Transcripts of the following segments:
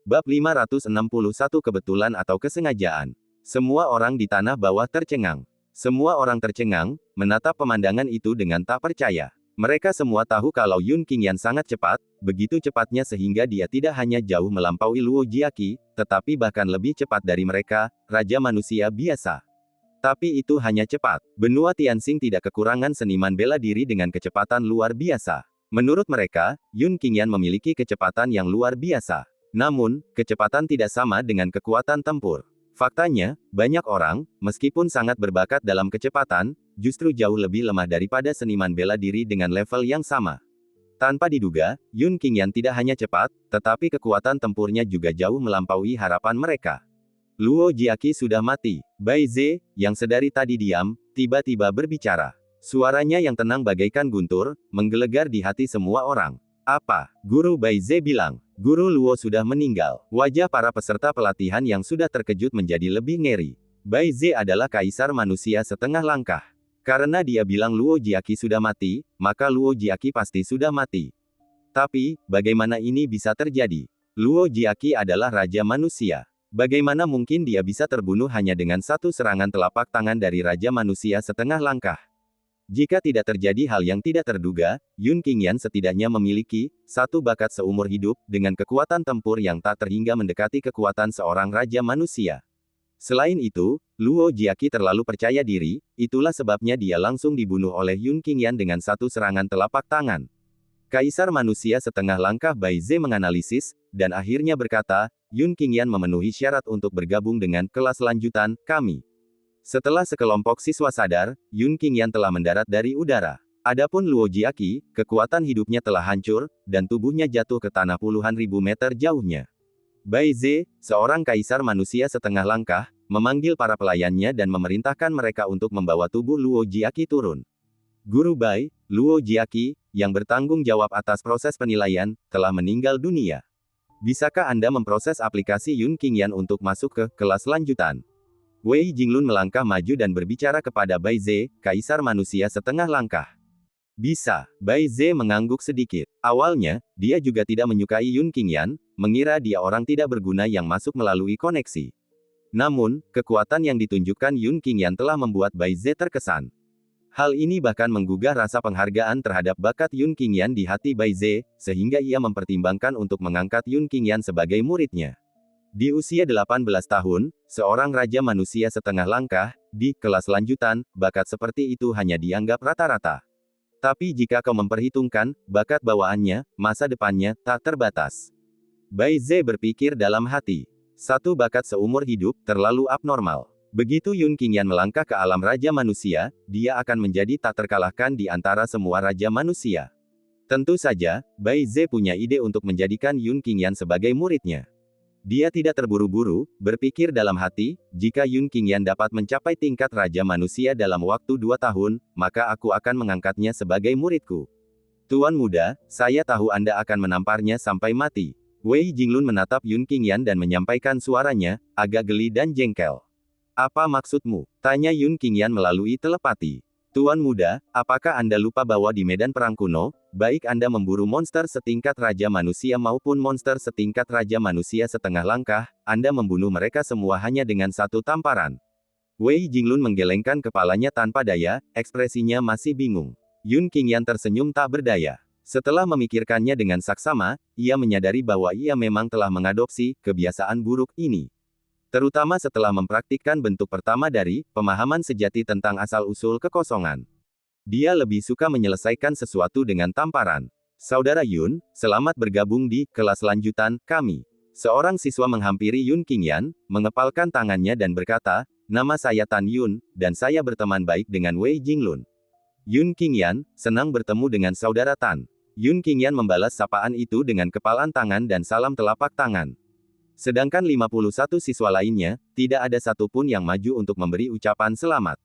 Bab 561 Kebetulan atau Kesengajaan. Semua orang di tanah bawah tercengang. Semua orang tercengang, menatap pemandangan itu dengan tak percaya. Mereka semua tahu kalau Yun Qingyan sangat cepat, begitu cepatnya sehingga dia tidak hanya jauh melampaui Luo Jiaqi, tetapi bahkan lebih cepat dari mereka, Raja Manusia biasa. Tapi itu hanya cepat. Benua Tianxing tidak kekurangan seniman bela diri dengan kecepatan luar biasa. Menurut mereka, Yun Qingyan memiliki kecepatan yang luar biasa. Namun, kecepatan tidak sama dengan kekuatan tempur. Faktanya, banyak orang, meskipun sangat berbakat dalam kecepatan, justru jauh lebih lemah daripada seniman bela diri dengan level yang sama. Tanpa diduga, Yun Qingyan tidak hanya cepat, tetapi kekuatan tempurnya juga jauh melampaui harapan mereka. Luo Jiaqi sudah mati. Bai Ze, yang sedari tadi diam, tiba-tiba berbicara. Suaranya yang tenang bagaikan guntur, menggelegar di hati semua orang. Apa? Guru Bai Ze bilang. Guru Luo sudah meninggal. Wajah para peserta pelatihan yang sudah terkejut menjadi lebih ngeri. Bai Ze adalah kaisar manusia setengah langkah. Karena dia bilang Luo Jiaqi sudah mati, maka Luo Jiaqi pasti sudah mati. Tapi, bagaimana ini bisa terjadi? Luo Jiaqi adalah raja manusia. Bagaimana mungkin dia bisa terbunuh hanya dengan satu serangan telapak tangan dari raja manusia setengah langkah? Jika tidak terjadi hal yang tidak terduga, Yun Qingyan setidaknya memiliki satu bakat seumur hidup dengan kekuatan tempur yang tak terhingga mendekati kekuatan seorang raja manusia. Selain itu, Luo Jiaqi terlalu percaya diri, itulah sebabnya dia langsung dibunuh oleh Yun Qingyan dengan satu serangan telapak tangan. Kaisar manusia setengah langkah Bai Ze menganalisis, dan akhirnya berkata, Yun Qingyan memenuhi syarat untuk bergabung dengan kelas lanjutan kami. Setelah sekelompok siswa sadar, Yun Qingyan telah mendarat dari udara. Adapun Luo Jiaqi, kekuatan hidupnya telah hancur, dan tubuhnya jatuh ke tanah puluhan ribu meter jauhnya. Bai Ze, seorang kaisar manusia setengah langkah, memanggil para pelayannya dan memerintahkan mereka untuk membawa tubuh Luo Jiaqi turun. Guru Bai, Luo Jiaqi, yang bertanggung jawab atas proses penilaian, telah meninggal dunia. Bisakah Anda memproses aplikasi Yun Qingyan untuk masuk ke kelas lanjutan? Wei Jinglun melangkah maju dan berbicara kepada Bai Ze, kaisar manusia setengah langkah. Bisa. Bai Ze mengangguk sedikit. Awalnya, dia juga tidak menyukai Yun Qingyan, mengira dia orang tidak berguna yang masuk melalui koneksi. Namun, kekuatan yang ditunjukkan Yun Qingyan telah membuat Bai Ze terkesan. Hal ini bahkan menggugah rasa penghargaan terhadap bakat Yun Qingyan di hati Bai Ze, sehingga ia mempertimbangkan untuk mengangkat Yun Qingyan sebagai muridnya. Di usia 18 tahun, seorang raja manusia setengah langkah, di kelas lanjutan, bakat seperti itu hanya dianggap rata-rata. Tapi jika kau memperhitungkan, bakat bawaannya, masa depannya, tak terbatas. Bai Ze berpikir dalam hati. Satu bakat seumur hidup, terlalu abnormal. Begitu Yun Qingyan melangkah ke alam raja manusia, dia akan menjadi tak terkalahkan di antara semua raja manusia. Tentu saja, Bai Ze punya ide untuk menjadikan Yun Qingyan sebagai muridnya. Dia tidak terburu-buru, berpikir dalam hati, jika Yun Qingyan dapat mencapai tingkat Raja Manusia dalam waktu 2 tahun, maka aku akan mengangkatnya sebagai muridku. Tuan muda, saya tahu Anda akan menamparnya sampai mati. Wei Jinglun menatap Yun Qingyan dan menyampaikan suaranya, agak geli dan jengkel. Apa maksudmu? Tanya Yun Qingyan melalui telepati. Tuan muda, apakah Anda lupa bahwa di medan perang kuno, baik Anda memburu monster setingkat Raja Manusia maupun monster setingkat Raja Manusia setengah langkah, Anda membunuh mereka semua hanya dengan satu tamparan. Wei Jinglun menggelengkan kepalanya tanpa daya, ekspresinya masih bingung. Yun Qingyan tersenyum tak berdaya. Setelah memikirkannya dengan saksama, ia menyadari bahwa ia memang telah mengadopsi kebiasaan buruk ini. Terutama setelah mempraktikkan bentuk pertama dari pemahaman sejati tentang asal-usul kekosongan. Dia lebih suka menyelesaikan sesuatu dengan tamparan. Saudara Yun, selamat bergabung di kelas lanjutan kami. Seorang siswa menghampiri Yun Qingyan, mengepalkan tangannya dan berkata, nama saya Tan Yun, dan saya berteman baik dengan Wei Jinglun. Yun Qingyan, senang bertemu dengan saudara Tan. Yun Qingyan membalas sapaan itu dengan kepalan tangan dan salam telapak tangan. Sedangkan 51 siswa lainnya, tidak ada satupun yang maju untuk memberi ucapan selamat.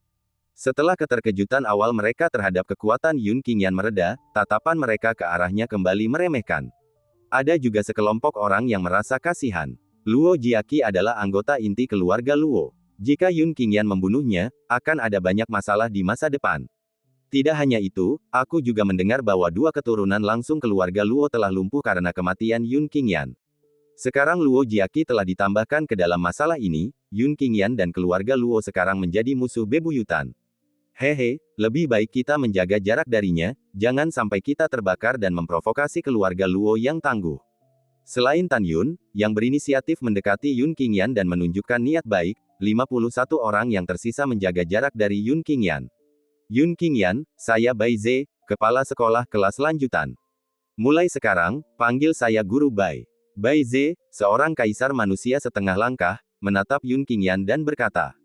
Setelah keterkejutan awal mereka terhadap kekuatan Yun Qingyan mereda, tatapan mereka ke arahnya kembali meremehkan. Ada juga sekelompok orang yang merasa kasihan. Luo Jiaqi adalah anggota inti keluarga Luo. Jika Yun Qingyan membunuhnya, akan ada banyak masalah di masa depan. Tidak hanya itu, aku juga mendengar bahwa 2 keturunan langsung keluarga Luo telah lumpuh karena kematian Yun Qingyan. Sekarang Luo Jiaqi telah ditambahkan ke dalam masalah ini, Yun Qingyan dan keluarga Luo sekarang menjadi musuh bebuyutan. Hehe, lebih baik kita menjaga jarak darinya, jangan sampai kita terbakar dan memprovokasi keluarga Luo yang tangguh. Selain Tan Yun, yang berinisiatif mendekati Yun Qingyan dan menunjukkan niat baik, 51 orang yang tersisa menjaga jarak dari Yun Qingyan. Yun Qingyan, saya Bai Ze, kepala sekolah kelas lanjutan. Mulai sekarang, panggil saya Guru Bai. Bai Ze, seorang kaisar manusia setengah langkah, menatap Yun Qingyan dan berkata,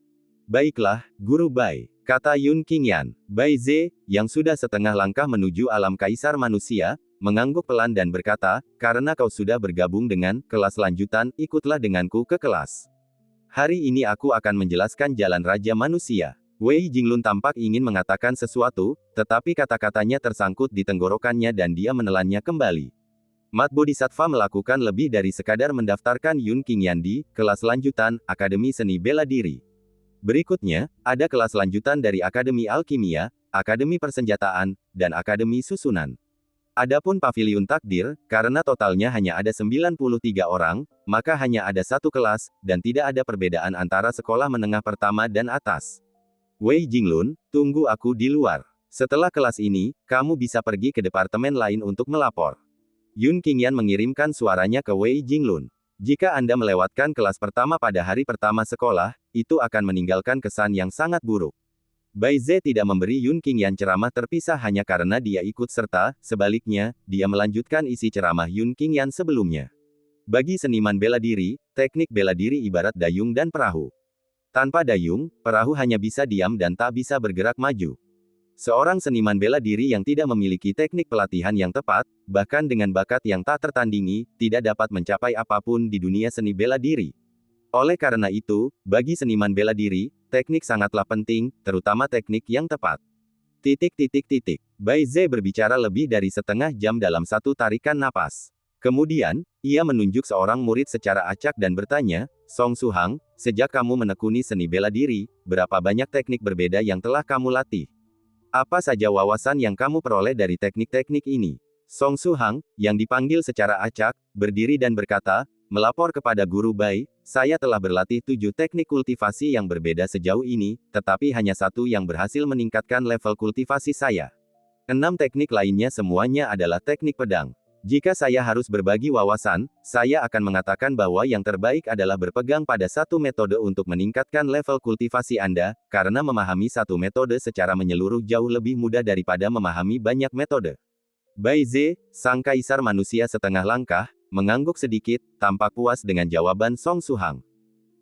"Baiklah, Guru Bai," kata Yun Qingyan. Bai Ze, yang sudah setengah langkah menuju alam kaisar manusia, mengangguk pelan dan berkata, "Karena kau sudah bergabung dengan kelas lanjutan, ikutlah denganku ke kelas. Hari ini aku akan menjelaskan jalan Raja Manusia." Wei Jinglun tampak ingin mengatakan sesuatu, tetapi kata-katanya tersangkut di tenggorokannya dan dia menelannya kembali. Mat Bodhisattva melakukan lebih dari sekadar mendaftarkan Yun Qingyan di kelas lanjutan Akademi Seni Bela Diri. Berikutnya, ada kelas lanjutan dari Akademi Alkimia, Akademi Persenjataan, dan Akademi Susunan. Adapun Paviliun Takdir, karena totalnya hanya ada 93 orang, maka hanya ada satu kelas, dan tidak ada perbedaan antara sekolah menengah pertama dan atas. Wei Jinglun, tunggu aku di luar. Setelah kelas ini, kamu bisa pergi ke departemen lain untuk melapor. Yun Qingyan mengirimkan suaranya ke Wei Jinglun. Jika Anda melewatkan kelas pertama pada hari pertama sekolah, itu akan meninggalkan kesan yang sangat buruk. Bai Ze tidak memberi Yun Qingyan ceramah terpisah hanya karena dia ikut serta, sebaliknya, dia melanjutkan isi ceramah Yun Qingyan sebelumnya. Bagi seniman bela diri, teknik bela diri ibarat dayung dan perahu. Tanpa dayung, perahu hanya bisa diam dan tak bisa bergerak maju. Seorang seniman bela diri yang tidak memiliki teknik pelatihan yang tepat, bahkan dengan bakat yang tak tertandingi, tidak dapat mencapai apapun di dunia seni bela diri. Oleh karena itu, bagi seniman bela diri, teknik sangatlah penting, terutama teknik yang tepat. Bai Ze berbicara lebih dari setengah jam dalam satu tarikan napas. Kemudian, ia menunjuk seorang murid secara acak dan bertanya, "Song Suhang, sejak kamu menekuni seni bela diri, berapa banyak teknik berbeda yang telah kamu latih? Apa saja wawasan yang kamu peroleh dari teknik-teknik ini?" Song Suhang, yang dipanggil secara acak, berdiri dan berkata, "Melapor kepada Guru Bai, saya telah berlatih 7 teknik kultivasi yang berbeda sejauh ini, tetapi hanya satu yang berhasil meningkatkan level kultivasi saya. 6 teknik lainnya semuanya adalah teknik pedang. Jika saya harus berbagi wawasan, saya akan mengatakan bahwa yang terbaik adalah berpegang pada satu metode untuk meningkatkan level kultivasi Anda, karena memahami satu metode secara menyeluruh jauh lebih mudah daripada memahami banyak metode." Bai Ze, sang kaisar manusia setengah langkah, mengangguk sedikit, tampak puas dengan jawaban Song Suhang.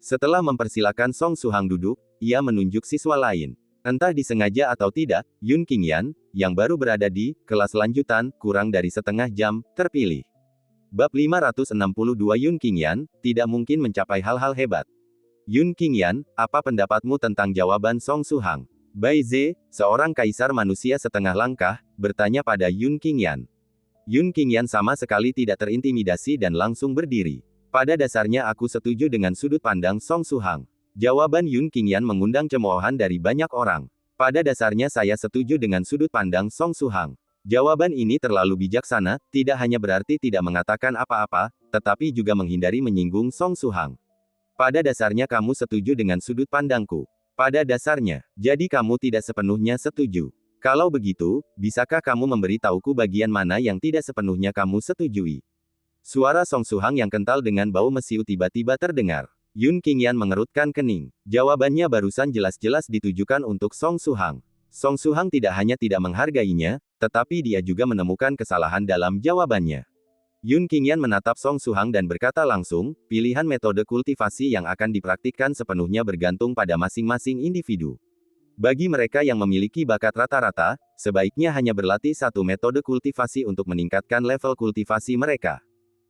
Setelah mempersilakan Song Suhang duduk, ia menunjuk siswa lain. Entah disengaja atau tidak, Yun Qingyan, yang baru berada di kelas lanjutan, kurang dari setengah jam, terpilih. Bab 562 Yun Qingyan, tidak mungkin mencapai hal-hal hebat. Yun Qingyan, apa pendapatmu tentang jawaban Song Suhang? Bai Ze, seorang kaisar manusia setengah langkah, bertanya pada Yun Qingyan. Yun Qingyan sama sekali tidak terintimidasi dan langsung berdiri. "Pada dasarnya aku setuju dengan sudut pandang Song Suhang." Jawaban Yun Qingyan mengundang cemoohan dari banyak orang. "Pada dasarnya saya setuju dengan sudut pandang Song Suhang." Jawaban ini terlalu bijaksana, tidak hanya berarti tidak mengatakan apa-apa, tetapi juga menghindari menyinggung Song Suhang. "Pada dasarnya kamu setuju dengan sudut pandangku." Pada dasarnya, jadi kamu tidak sepenuhnya setuju. Kalau begitu, bisakah kamu memberitahuku bagian mana yang tidak sepenuhnya kamu setujui? Suara Song Suhang yang kental dengan bau mesiu tiba-tiba terdengar. Yun Qingyan mengerutkan kening. Jawabannya barusan jelas-jelas ditujukan untuk Song Suhang. Song Suhang tidak hanya tidak menghargainya, tetapi dia juga menemukan kesalahan dalam jawabannya. Yun Qingyan menatap Song Suhang dan berkata langsung, "Pilihan metode kultivasi yang akan dipraktikkan sepenuhnya bergantung pada masing-masing individu. Bagi mereka yang memiliki bakat rata-rata, sebaiknya hanya berlatih satu metode kultivasi untuk meningkatkan level kultivasi mereka.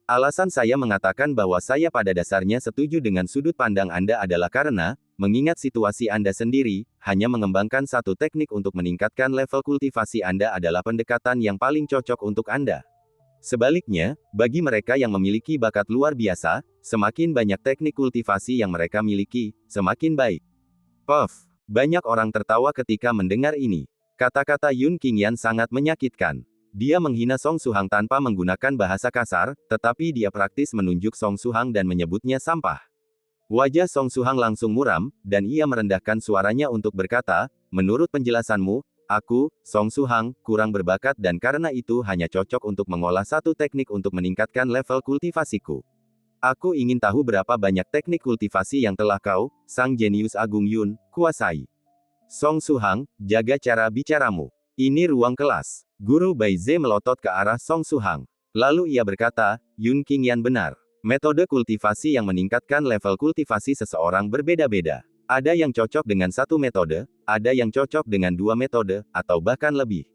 Alasan saya mengatakan bahwa saya pada dasarnya setuju dengan sudut pandang Anda adalah karena, mengingat situasi Anda sendiri, hanya mengembangkan satu teknik untuk meningkatkan level kultivasi Anda adalah pendekatan yang paling cocok untuk Anda. Sebaliknya, bagi mereka yang memiliki bakat luar biasa, semakin banyak teknik kultivasi yang mereka miliki, semakin baik." Puff. Banyak orang tertawa ketika mendengar ini. Kata-kata Yun Qingyan sangat menyakitkan. Dia menghina Song Suhang tanpa menggunakan bahasa kasar, tetapi dia praktis menunjuk Song Suhang dan menyebutnya sampah. Wajah Song Suhang langsung muram, dan ia merendahkan suaranya untuk berkata, menurut penjelasanmu, aku, Song Suhang, kurang berbakat dan karena itu hanya cocok untuk mengolah satu teknik untuk meningkatkan level kultivasiku. Aku ingin tahu berapa banyak teknik kultivasi yang telah kau, Sang Jenius Agung Yun, kuasai. Song Suhang, jaga cara bicaramu. Ini ruang kelas. Guru Bai Ze melotot ke arah Song Suhang. Lalu ia berkata, Yun Qingyan benar. Metode kultivasi yang meningkatkan level kultivasi seseorang berbeda-beda. Ada yang cocok dengan satu metode, ada yang cocok dengan dua metode, atau bahkan lebih.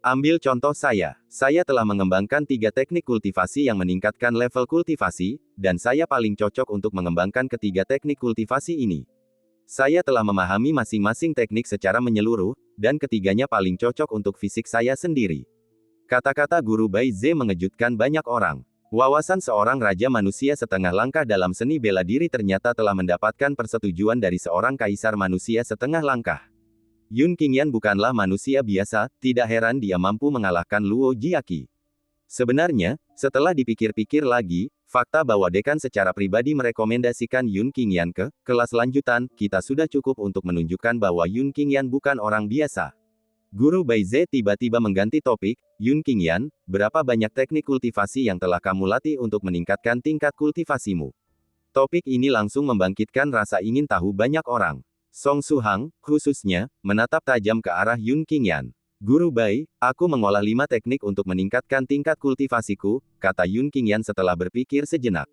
Ambil contoh saya. Saya telah mengembangkan 3 teknik kultivasi yang meningkatkan level kultivasi, dan saya paling cocok untuk mengembangkan ketiga teknik kultivasi ini. Saya telah memahami masing-masing teknik secara menyeluruh, dan ketiganya paling cocok untuk fisik saya sendiri. Kata-kata Guru Bai Ze mengejutkan banyak orang. Wawasan seorang raja manusia setengah langkah dalam seni bela diri ternyata telah mendapatkan persetujuan dari seorang kaisar manusia setengah langkah. Yun Qingyan bukanlah manusia biasa, tidak heran dia mampu mengalahkan Luo Jiaqi. Sebenarnya, setelah dipikir-pikir lagi, fakta bahwa dekan secara pribadi merekomendasikan Yun Qingyan ke kelas lanjutan, kita sudah cukup untuk menunjukkan bahwa Yun Qingyan bukan orang biasa. Guru Bai Ze tiba-tiba mengganti topik, Yun Qingyan, berapa banyak teknik kultivasi yang telah kamu latih untuk meningkatkan tingkat kultivasimu? Topik ini langsung membangkitkan rasa ingin tahu banyak orang. Song Suhang, khususnya, menatap tajam ke arah Yun Qingyan. Guru Bai, aku mengolah 5 teknik untuk meningkatkan tingkat kultivasiku, kata Yun Qingyan setelah berpikir sejenak.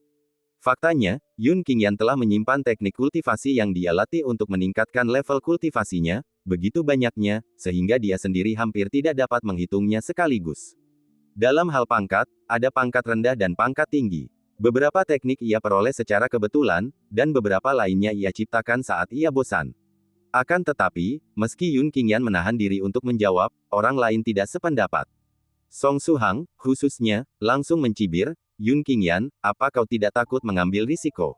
Faktanya, Yun Qingyan telah menyimpan teknik kultivasi yang dia latih untuk meningkatkan level kultivasinya, begitu banyaknya, sehingga dia sendiri hampir tidak dapat menghitungnya sekaligus. Dalam hal pangkat, ada pangkat rendah dan pangkat tinggi. Beberapa teknik ia peroleh secara kebetulan, dan beberapa lainnya ia ciptakan saat ia bosan. Akan tetapi, meski Yun Qingyan menahan diri untuk menjawab, orang lain tidak sependapat. Song Suhang, khususnya, langsung mencibir, Yun Qingyan, apa kau tidak takut mengambil risiko?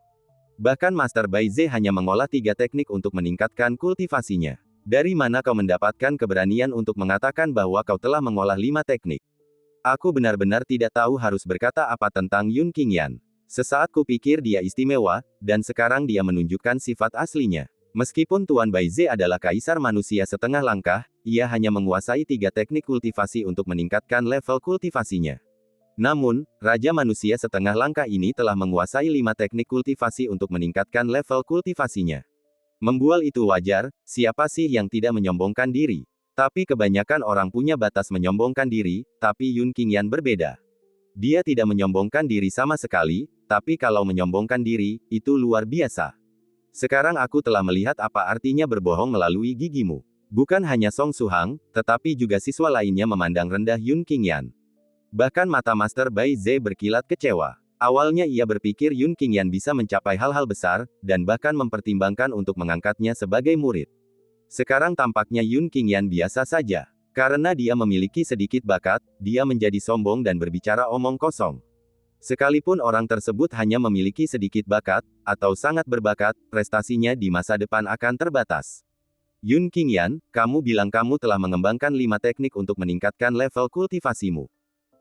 Bahkan Master Bai Ze hanya mengolah 3 teknik untuk meningkatkan kultivasinya. Dari mana kau mendapatkan keberanian untuk mengatakan bahwa kau telah mengolah 5 teknik? Aku benar-benar tidak tahu harus berkata apa tentang Yun Qingyan. Sesaat kupikir dia istimewa, dan sekarang dia menunjukkan sifat aslinya. Meskipun Tuan Bai Ze adalah kaisar manusia setengah langkah, ia hanya menguasai 3 teknik kultivasi untuk meningkatkan level kultivasinya. Namun, Raja Manusia setengah langkah ini telah menguasai 5 teknik kultivasi untuk meningkatkan level kultivasinya. Membual itu wajar, siapa sih yang tidak menyombongkan diri? Tapi kebanyakan orang punya batas menyombongkan diri, tapi Yun Qingyan berbeda. Dia tidak menyombongkan diri sama sekali, tapi kalau menyombongkan diri, itu luar biasa. Sekarang aku telah melihat apa artinya berbohong melalui gigimu. Bukan hanya Song Suhang, tetapi juga siswa lainnya memandang rendah Yun Qingyan. Bahkan mata Master Bai Ze berkilat kecewa. Awalnya ia berpikir Yun Qingyan bisa mencapai hal-hal besar, dan bahkan mempertimbangkan untuk mengangkatnya sebagai murid. Sekarang tampaknya Yun Qingyan biasa saja. Karena dia memiliki sedikit bakat, dia menjadi sombong dan berbicara omong kosong. Sekalipun orang tersebut hanya memiliki sedikit bakat, atau sangat berbakat, prestasinya di masa depan akan terbatas. Yun Qingyan, kamu bilang kamu telah mengembangkan 5 teknik untuk meningkatkan level kultivasimu.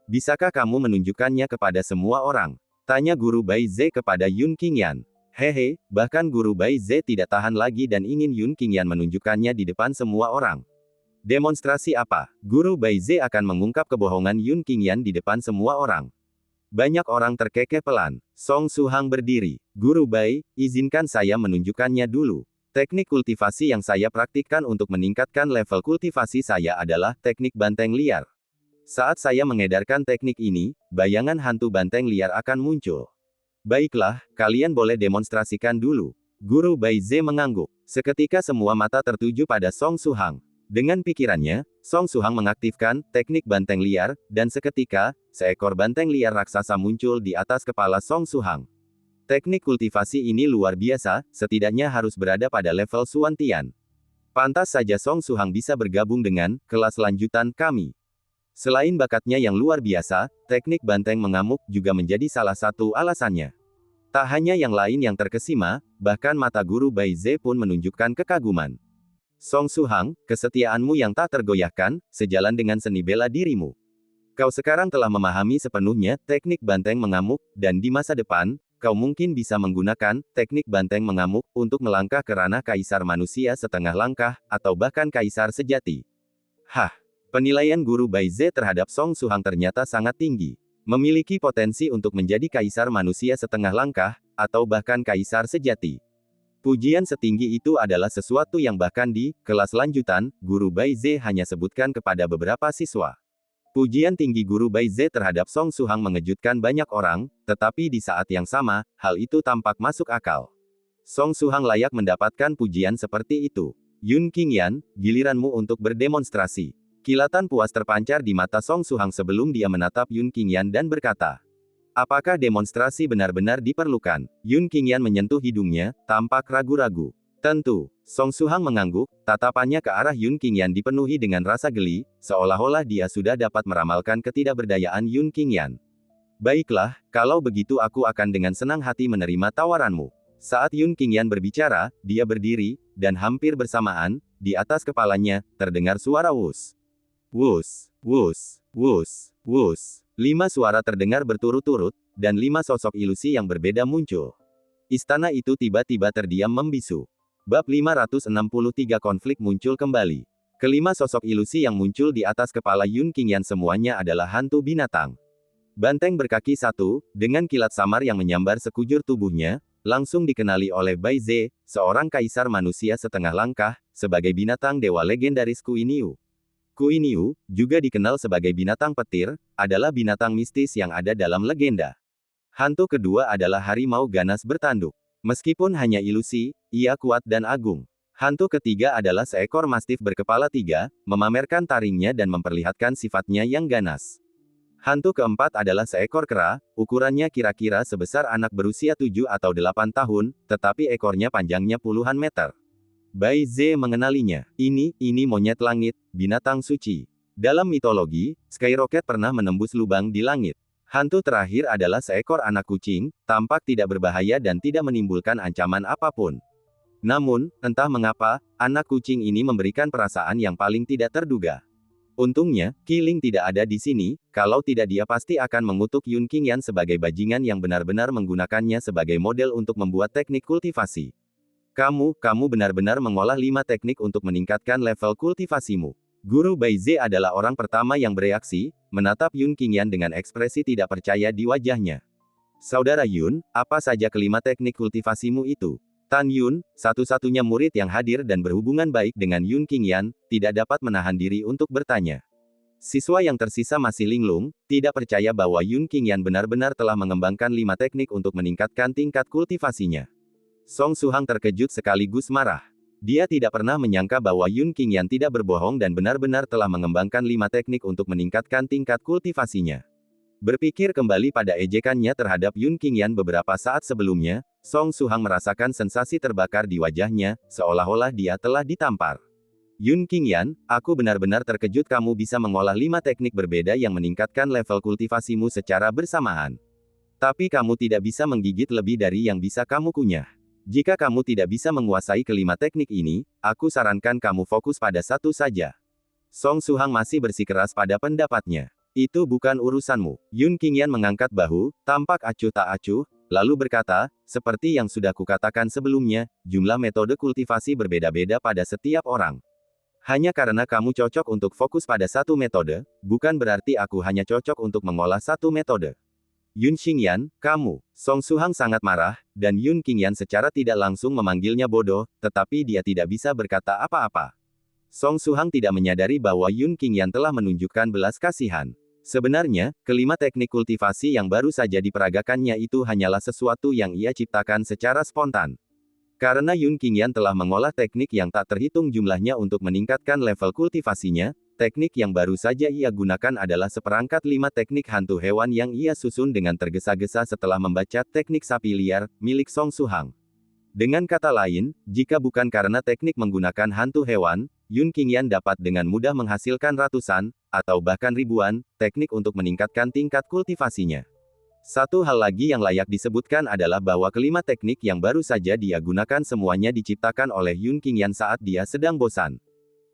Bisakah kamu menunjukkannya kepada semua orang? Tanya Guru Bai Ze kepada Yun Qingyan. Hehe, bahkan Guru Bai Ze tidak tahan lagi dan ingin Yun Qingyan menunjukkannya di depan semua orang. Demonstrasi apa? Guru Bai Ze akan mengungkap kebohongan Yun Qingyan di depan semua orang. Banyak orang terkekeh pelan. Song Suhang berdiri. Guru Bai, izinkan saya menunjukkannya dulu. Teknik kultivasi yang saya praktikkan untuk meningkatkan level kultivasi saya adalah teknik banteng liar. Saat saya mengedarkan teknik ini, bayangan hantu banteng liar akan muncul. Baiklah, kalian boleh demonstrasikan dulu. Guru Bai Ze mengangguk. Seketika semua mata tertuju pada Song Suhang. Dengan pikirannya, Song Suhang mengaktifkan teknik banteng liar, dan seketika, seekor banteng liar raksasa muncul di atas kepala Song Suhang. Teknik kultivasi ini luar biasa, setidaknya harus berada pada level Suan Tian. Pantas saja Song Suhang bisa bergabung dengan kelas lanjutan kami. Selain bakatnya yang luar biasa, teknik banteng mengamuk juga menjadi salah satu alasannya. Tak hanya yang lain yang terkesima, bahkan mata Guru Bai Ze pun menunjukkan kekaguman. Song Suhang, kesetiaanmu yang tak tergoyahkan, sejalan dengan seni bela dirimu. Kau sekarang telah memahami sepenuhnya teknik banteng mengamuk, dan di masa depan, kau mungkin bisa menggunakan teknik banteng mengamuk untuk melangkah ke ranah kaisar manusia setengah langkah, atau bahkan kaisar sejati. Hah! Penilaian Guru Bai Ze terhadap Song Suhang ternyata sangat tinggi. Memiliki potensi untuk menjadi kaisar manusia setengah langkah, atau bahkan kaisar sejati. Pujian setinggi itu adalah sesuatu yang bahkan di kelas lanjutan, Guru Bai Ze hanya sebutkan kepada beberapa siswa. Pujian tinggi Guru Bai Ze terhadap Song Suhang mengejutkan banyak orang, tetapi di saat yang sama, hal itu tampak masuk akal. Song Suhang layak mendapatkan pujian seperti itu. Yun Qingyan, giliranmu untuk berdemonstrasi. Kilatan puas terpancar di mata Song Suhang sebelum dia menatap Yun Qingyan dan berkata, apakah demonstrasi benar-benar diperlukan? Yun Qingyan menyentuh hidungnya, tampak ragu-ragu. Tentu. Song Suhang mengangguk, tatapannya ke arah Yun Qingyan dipenuhi dengan rasa geli, seolah-olah dia sudah dapat meramalkan ketidakberdayaan Yun Qingyan. Baiklah, kalau begitu aku akan dengan senang hati menerima tawaranmu. Saat Yun Qingyan berbicara, dia berdiri, dan hampir bersamaan, di atas kepalanya, terdengar suara wus. Wus, wus, wus, wus. 5 suara terdengar berturut-turut, dan 5 sosok ilusi yang berbeda muncul. Istana itu tiba-tiba terdiam membisu. Bab 563 konflik muncul kembali. Kelima sosok ilusi yang muncul di atas kepala Yun Qingyan semuanya adalah hantu binatang. Banteng berkaki satu, dengan kilat samar yang menyambar sekujur tubuhnya, langsung dikenali oleh Bai Ze, seorang kaisar manusia setengah langkah, sebagai binatang dewa legendaris Kuiniu. Kuiniu, juga dikenal sebagai binatang petir, adalah binatang mistis yang ada dalam legenda. Hantu kedua adalah harimau ganas bertanduk. Meskipun hanya ilusi, ia kuat dan agung. Hantu ketiga adalah seekor mastif berkepala 3, memamerkan taringnya dan memperlihatkan sifatnya yang ganas. Hantu keempat adalah seekor kera, ukurannya kira-kira sebesar anak berusia 7 atau 8 tahun, tetapi ekornya panjangnya puluhan meter. Bai Ze mengenalinya. Ini monyet langit, binatang suci. Dalam mitologi, Skyrocket pernah menembus lubang di langit. Hantu terakhir adalah seekor anak kucing, tampak tidak berbahaya dan tidak menimbulkan ancaman apapun. Namun, entah mengapa, anak kucing ini memberikan perasaan yang paling tidak terduga. Untungnya, Qiling tidak ada di sini, kalau tidak dia pasti akan mengutuk Yun Qingyan sebagai bajingan yang benar-benar menggunakannya sebagai model untuk membuat teknik kultivasi. Kamu benar-benar mengolah 5 teknik untuk meningkatkan level kultivasimu. Guru Bai Ze adalah orang pertama yang bereaksi, menatap Yun Qingyan dengan ekspresi tidak percaya di wajahnya. Saudara Yun, apa saja kelima teknik kultivasimu itu? Tan Yun, satu-satunya murid yang hadir dan berhubungan baik dengan Yun Qingyan, tidak dapat menahan diri untuk bertanya. Siswa yang tersisa masih linglung, tidak percaya bahwa Yun Qingyan benar-benar telah mengembangkan 5 teknik untuk meningkatkan tingkat kultivasinya. Song Suhang terkejut sekaligus marah. Dia tidak pernah menyangka bahwa Yun Qingyan tidak berbohong dan benar-benar telah mengembangkan 5 teknik untuk meningkatkan tingkat kultivasinya. Berpikir kembali pada ejekannya terhadap Yun Qingyan beberapa saat sebelumnya, Song Suhang merasakan sensasi terbakar di wajahnya, seolah-olah dia telah ditampar. Yun Qingyan, aku benar-benar terkejut kamu bisa mengolah 5 teknik berbeda yang meningkatkan level kultivasimu secara bersamaan. Tapi kamu tidak bisa menggigit lebih dari yang bisa kamu kunyah. Jika kamu tidak bisa menguasai kelima teknik ini, aku sarankan kamu fokus pada satu saja. Song Suhang masih bersikeras pada pendapatnya. Itu bukan urusanmu. Yun Qingyan mengangkat bahu, tampak acuh tak acuh, lalu berkata, seperti yang sudah kukatakan sebelumnya, jumlah metode kultivasi berbeda-beda pada setiap orang. Hanya karena kamu cocok untuk fokus pada satu metode, bukan berarti aku hanya cocok untuk mengolah satu metode. Yun Qingyan, kamu. Song Suhang sangat marah, dan Yun Qingyan secara tidak langsung memanggilnya bodoh, tetapi dia tidak bisa berkata apa-apa. Song Suhang tidak menyadari bahwa Yun Qingyan telah menunjukkan belas kasihan. Sebenarnya, kelima teknik kultivasi yang baru saja diperagakannya itu hanyalah sesuatu yang ia ciptakan secara spontan. Karena Yun Qingyan telah mengolah teknik yang tak terhitung jumlahnya untuk meningkatkan level kultivasinya, teknik yang baru saja ia gunakan adalah seperangkat 5 teknik hantu hewan yang ia susun dengan tergesa-gesa setelah membaca teknik sapi liar, milik Song Suhang. Dengan kata lain, jika bukan karena teknik menggunakan hantu hewan, Yun Qingyan dapat dengan mudah menghasilkan ratusan, atau bahkan ribuan, teknik untuk meningkatkan tingkat kultivasinya. Satu hal lagi yang layak disebutkan adalah bahwa kelima teknik yang baru saja dia gunakan semuanya diciptakan oleh Yun Qingyan saat dia sedang bosan.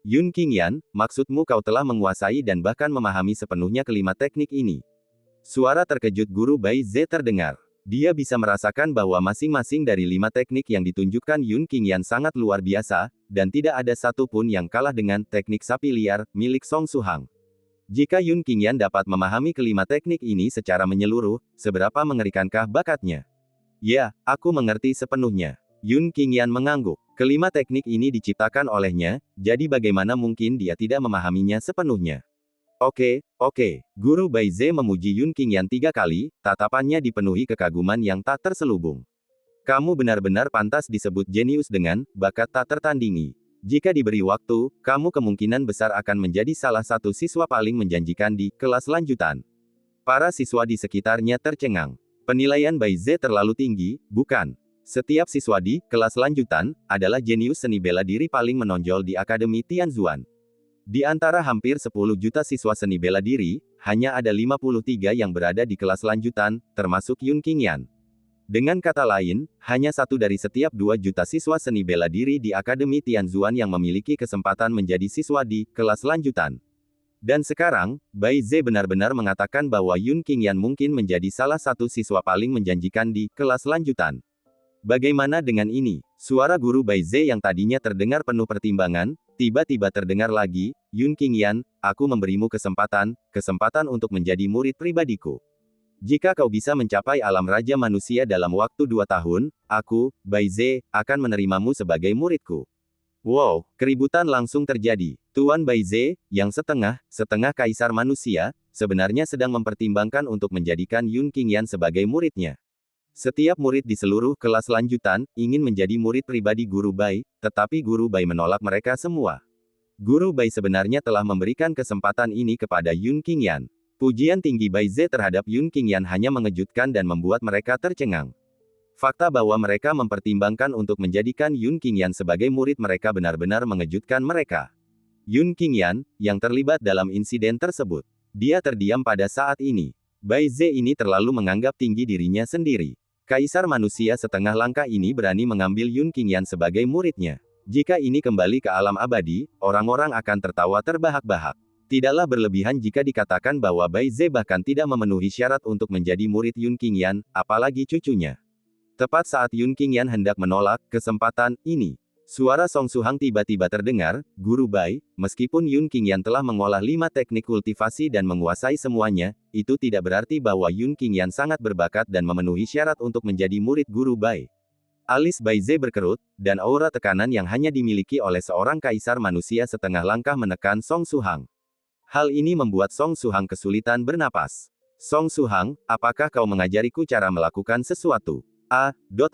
Yun Qingyan, maksudmu kau telah menguasai dan bahkan memahami sepenuhnya kelima teknik ini? Suara terkejut Guru Bai Ze terdengar. Dia bisa merasakan bahwa masing-masing dari 5 teknik yang ditunjukkan Yun Qingyan sangat luar biasa, dan tidak ada satu pun yang kalah dengan teknik sapi liar milik Song Suhang. Jika Yun Qingyan dapat memahami kelima teknik ini secara menyeluruh, seberapa mengerikankah bakatnya? Ya, aku mengerti sepenuhnya. Yun Qingyan mengangguk. Kelima teknik ini diciptakan olehnya, jadi bagaimana mungkin dia tidak memahaminya sepenuhnya? Oke. Guru Bai Ze memuji Yun Qingyan 3 kali, tatapannya dipenuhi kekaguman yang tak terselubung. Kamu benar-benar pantas disebut jenius dengan bakat tak tertandingi. Jika diberi waktu, kamu kemungkinan besar akan menjadi salah satu siswa paling menjanjikan di kelas lanjutan. Para siswa di sekitarnya tercengang. Penilaian Bai Ze terlalu tinggi, bukan? Setiap siswa di kelas lanjutan adalah jenius seni bela diri paling menonjol di Akademi Tianzuan. Di antara hampir 10 juta siswa seni bela diri, hanya ada 53 yang berada di kelas lanjutan, termasuk Yun Qingyan. Dengan kata lain, hanya 1 dari setiap 2 juta siswa seni bela diri di Akademi Tianzuan yang memiliki kesempatan menjadi siswa di kelas lanjutan. Dan sekarang, Bai Ze benar-benar mengatakan bahwa Yun Qingyan mungkin menjadi salah satu siswa paling menjanjikan di kelas lanjutan. Bagaimana dengan ini? Suara Guru Bai Ze yang tadinya terdengar penuh pertimbangan, tiba-tiba terdengar lagi, Yun Qingyan, aku memberimu kesempatan untuk menjadi murid pribadiku. Jika kau bisa mencapai alam raja manusia dalam waktu 2 tahun, aku, Bai Ze, akan menerimamu sebagai muridku. Wow, keributan langsung terjadi. Tuan Bai Ze, yang setengah kaisar manusia, sebenarnya sedang mempertimbangkan untuk menjadikan Yun Qingyan sebagai muridnya. Setiap murid di seluruh kelas lanjutan ingin menjadi murid pribadi Guru Bai, tetapi Guru Bai menolak mereka semua. Guru Bai sebenarnya telah memberikan kesempatan ini kepada Yun Qingyan. Pujian tinggi Bai Ze terhadap Yun Qingyan hanya mengejutkan dan membuat mereka tercengang. Fakta bahwa mereka mempertimbangkan untuk menjadikan Yun Qingyan sebagai murid mereka benar-benar mengejutkan mereka. Yun Qingyan, yang terlibat dalam insiden tersebut. Dia terdiam pada saat ini. Bai Ze ini terlalu menganggap tinggi dirinya sendiri. Kaisar manusia setengah langkah ini berani mengambil Yun Qingyan sebagai muridnya. Jika ini kembali ke alam abadi, orang-orang akan tertawa terbahak-bahak. Tidaklah berlebihan jika dikatakan bahwa Bai Ze bahkan tidak memenuhi syarat untuk menjadi murid Yun Qingyan, apalagi cucunya. Tepat saat Yun Qingyan hendak menolak kesempatan ini, suara Song Suhang tiba-tiba terdengar, Guru Bai, meskipun Yun Qingyan telah mengolah 5 teknik kultivasi dan menguasai semuanya, itu tidak berarti bahwa Yun Qingyan sangat berbakat dan memenuhi syarat untuk menjadi murid Guru Bai. Alis Bai Ze berkerut, dan aura tekanan yang hanya dimiliki oleh seorang kaisar manusia setengah langkah menekan Song Suhang. Hal ini membuat Song Suhang kesulitan bernapas. Song Suhang, apakah kau mengajariku cara melakukan sesuatu?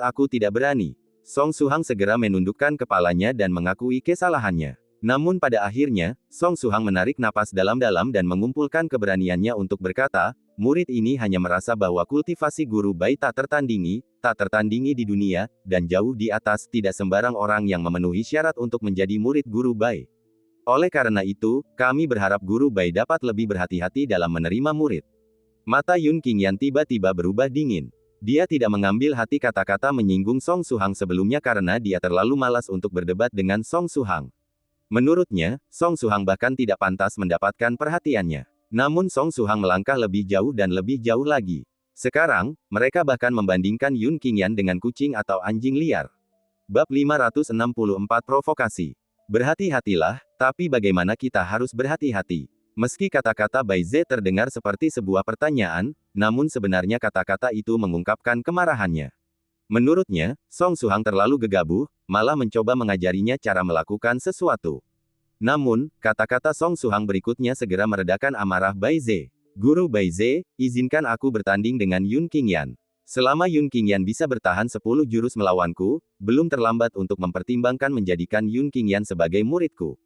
Aku tidak berani. Song Suhang segera menundukkan kepalanya dan mengakui kesalahannya. Namun pada akhirnya, Song Suhang menarik napas dalam-dalam dan mengumpulkan keberaniannya untuk berkata, murid ini hanya merasa bahwa kultivasi Guru Bai tak tertandingi di dunia, dan jauh di atas tidak sembarang orang yang memenuhi syarat untuk menjadi murid Guru Bai. Oleh karena itu, kami berharap Guru Bai dapat lebih berhati-hati dalam menerima murid. Mata Yun Qingyan tiba-tiba berubah dingin. Dia tidak mengambil hati kata-kata menyinggung Song Suhang sebelumnya karena dia terlalu malas untuk berdebat dengan Song Suhang. Menurutnya, Song Suhang bahkan tidak pantas mendapatkan perhatiannya. Namun Song Suhang melangkah lebih jauh dan lebih jauh lagi. Sekarang, mereka bahkan membandingkan Yun Qingyan dengan kucing atau anjing liar. Bab 564 Provokasi. Berhati-hatilah, tapi bagaimana kita harus berhati-hati? Meski kata-kata Bai Ze terdengar seperti sebuah pertanyaan, namun sebenarnya kata-kata itu mengungkapkan kemarahannya. Menurutnya, Song Suhang terlalu gegabah, malah mencoba mengajarinya cara melakukan sesuatu. Namun, kata-kata Song Suhang berikutnya segera meredakan amarah Bai Ze. Guru Bai Ze, izinkan aku bertanding dengan Yun Qingyan. Selama Yun Qingyan bisa bertahan 10 jurus melawanku, belum terlambat untuk mempertimbangkan menjadikan Yun Qingyan sebagai muridku.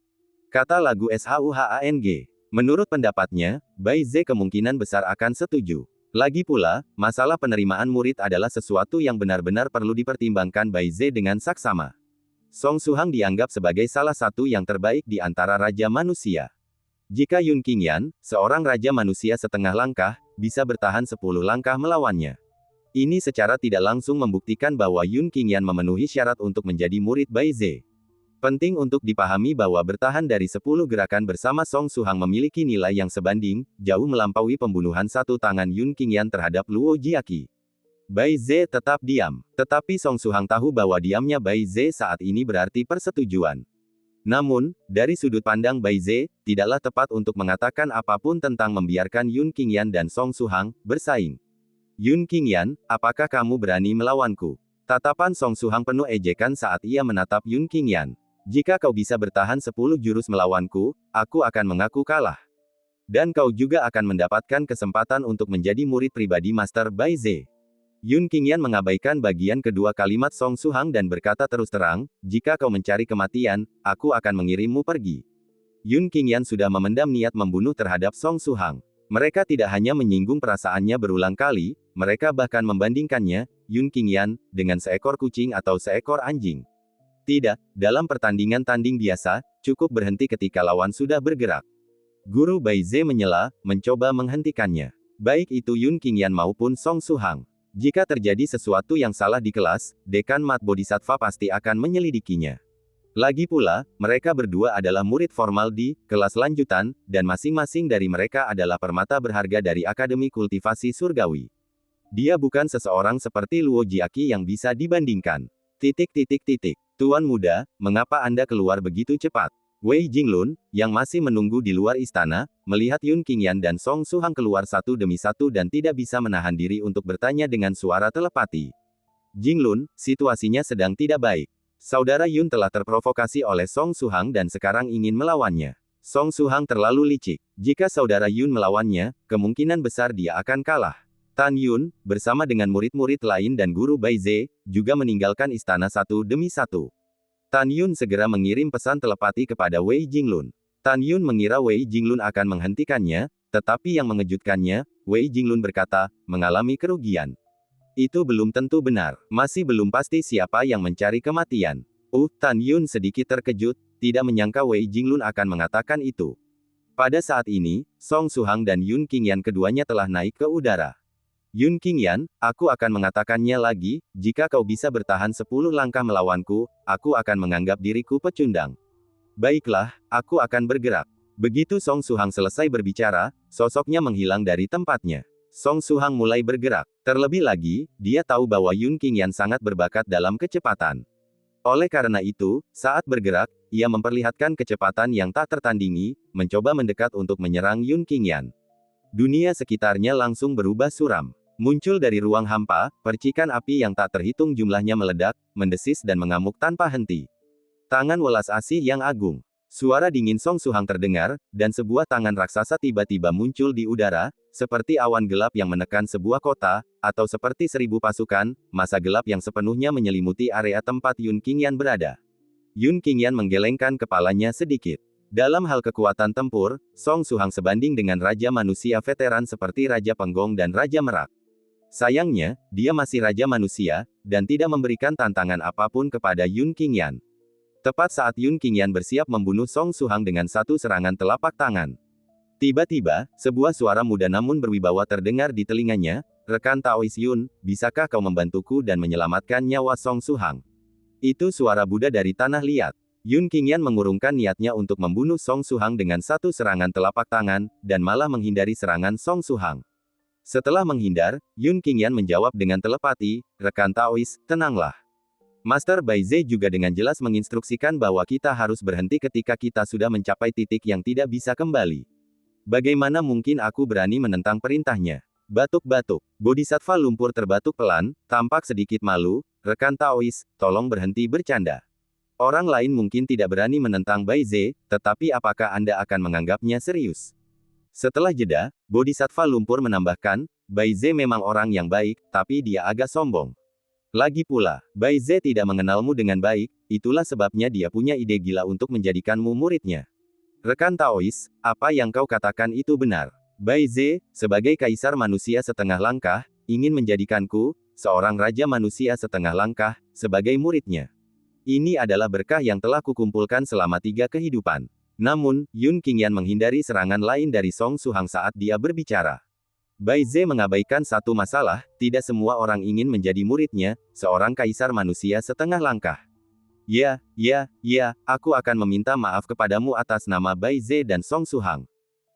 Kata lagu Shuhang. Menurut pendapatnya, Bai Ze kemungkinan besar akan setuju. Lagi pula, masalah penerimaan murid adalah sesuatu yang benar-benar perlu dipertimbangkan Bai Ze dengan saksama. Song Suhang dianggap sebagai salah satu yang terbaik di antara Raja Manusia. Jika Yun Qingyan, seorang Raja Manusia setengah langkah, bisa bertahan 10 langkah melawannya. Ini secara tidak langsung membuktikan bahwa Yun Qingyan memenuhi syarat untuk menjadi murid Bai Ze. Penting untuk dipahami bahwa bertahan dari 10 gerakan bersama Song Suhang memiliki nilai yang sebanding, jauh melampaui pembunuhan satu tangan Yun Qingyan terhadap Luo Jiaqi. Bai Ze tetap diam. Tetapi Song Suhang tahu bahwa diamnya Bai Ze saat ini berarti persetujuan. Namun, dari sudut pandang Bai Ze, tidaklah tepat untuk mengatakan apapun tentang membiarkan Yun Qingyan dan Song Suhang bersaing. Yun Qingyan, apakah kamu berani melawanku? Tatapan Song Suhang penuh ejekan saat ia menatap Yun Qingyan. Jika kau bisa bertahan 10 jurus melawanku, aku akan mengaku kalah. Dan kau juga akan mendapatkan kesempatan untuk menjadi murid pribadi Master Bai Ze. Yun Qingyan mengabaikan bagian kedua kalimat Song Suhang dan berkata terus terang, jika kau mencari kematian, aku akan mengirimmu pergi. Yun Qingyan sudah memendam niat membunuh terhadap Song Suhang. Mereka tidak hanya menyinggung perasaannya berulang kali, mereka bahkan membandingkannya, Yun Qingyan, dengan seekor kucing atau seekor anjing. Tidak, dalam pertandingan tanding biasa, cukup berhenti ketika lawan sudah bergerak. Guru Bai Ze menyela, mencoba menghentikannya. Baik itu Yun Qingyan maupun Song Suhang. Jika terjadi sesuatu yang salah di kelas, Dekan Mat Bodhisattva pasti akan menyelidikinya. Lagi pula, mereka berdua adalah murid formal di kelas lanjutan, dan masing-masing dari mereka adalah permata berharga dari Akademi Kultivasi Surgawi. Dia bukan seseorang seperti Luo Jiaqi yang bisa dibandingkan. Tuan muda, mengapa Anda keluar begitu cepat? Wei Jinglun, yang masih menunggu di luar istana, melihat Yun Qingyan dan Song Suhang keluar satu demi satu dan tidak bisa menahan diri untuk bertanya dengan suara telepati. Jinglun, situasinya sedang tidak baik. Saudara Yun telah terprovokasi oleh Song Suhang dan sekarang ingin melawannya. Song Suhang terlalu licik. Jika saudara Yun melawannya, kemungkinan besar dia akan kalah. Tan Yun, bersama dengan murid-murid lain dan guru Bai Ze, juga meninggalkan istana satu demi satu. Tan Yun segera mengirim pesan telepati kepada Wei Jinglun. Tan Yun mengira Wei Jinglun akan menghentikannya, tetapi yang mengejutkannya, Wei Jinglun berkata, mengalami kerugian. Itu belum tentu benar. Masih belum pasti siapa yang mencari kematian. Tan Yun sedikit terkejut, tidak menyangka Wei Jinglun akan mengatakan itu. Pada saat ini, Song Suhang dan Yun Qingyan keduanya telah naik ke udara. Yun Qingyan, aku akan mengatakannya lagi, jika kau bisa bertahan 10 langkah melawanku, aku akan menganggap diriku pecundang. Baiklah, aku akan bergerak. Begitu Song Suhang selesai berbicara, sosoknya menghilang dari tempatnya. Song Suhang mulai bergerak. Terlebih lagi, dia tahu bahwa Yun Qingyan sangat berbakat dalam kecepatan. Oleh karena itu, saat bergerak, ia memperlihatkan kecepatan yang tak tertandingi, mencoba mendekat untuk menyerang Yun Qingyan. Dunia sekitarnya langsung berubah suram. Muncul dari ruang hampa, percikan api yang tak terhitung jumlahnya meledak, mendesis dan mengamuk tanpa henti. Tangan welas asih yang agung. Suara dingin Song Suhang terdengar, dan sebuah tangan raksasa tiba-tiba muncul di udara, seperti awan gelap yang menekan sebuah kota, atau seperti 1000 pasukan, massa gelap yang sepenuhnya menyelimuti area tempat Yun Qingyan berada. Yun Qingyan menggelengkan kepalanya sedikit. Dalam hal kekuatan tempur, Song Suhang sebanding dengan Raja Manusia veteran seperti Raja Penggong dan Raja Merak. Sayangnya, dia masih Raja Manusia, dan tidak memberikan tantangan apapun kepada Yun Qingyan. Tepat saat Yun Qingyan bersiap membunuh Song Suhang dengan satu serangan telapak tangan. Tiba-tiba, sebuah suara muda namun berwibawa terdengar di telinganya, rekan Taois Yun, bisakah kau membantuku dan menyelamatkan nyawa Song Suhang? Itu suara Buddha dari tanah liat. Yun Qingyan mengurungkan niatnya untuk membunuh Song Suhang dengan satu serangan telapak tangan, dan malah menghindari serangan Song Suhang. Setelah menghindar, Yun Qingyan menjawab dengan telepati, rekan Taois, tenanglah. Master Bai Ze juga dengan jelas menginstruksikan bahwa kita harus berhenti ketika kita sudah mencapai titik yang tidak bisa kembali. Bagaimana mungkin aku berani menentang perintahnya? Batuk-batuk. Bodhisattva lumpur terbatuk pelan, tampak sedikit malu, rekan Taois, tolong berhenti bercanda. Orang lain mungkin tidak berani menentang Bai Ze, tetapi apakah Anda akan menganggapnya serius? Setelah jeda, Bodhisattva lumpur menambahkan, Bai Ze memang orang yang baik, tapi dia agak sombong. Lagi pula, Bai Ze tidak mengenalmu dengan baik, itulah sebabnya dia punya ide gila untuk menjadikanmu muridnya. Rekan Taois, apa yang kau katakan itu benar. Bai Ze, sebagai kaisar manusia setengah langkah, ingin menjadikanku, seorang raja manusia setengah langkah, sebagai muridnya. Ini adalah berkah yang telah kukumpulkan selama 3 kehidupan. Namun, Yun Qingyan menghindari serangan lain dari Song Suhang saat dia berbicara. Bai Ze mengabaikan satu masalah, tidak semua orang ingin menjadi muridnya, seorang kaisar manusia setengah langkah. Ya, aku akan meminta maaf kepadamu atas nama Bai Ze dan Song Suhang.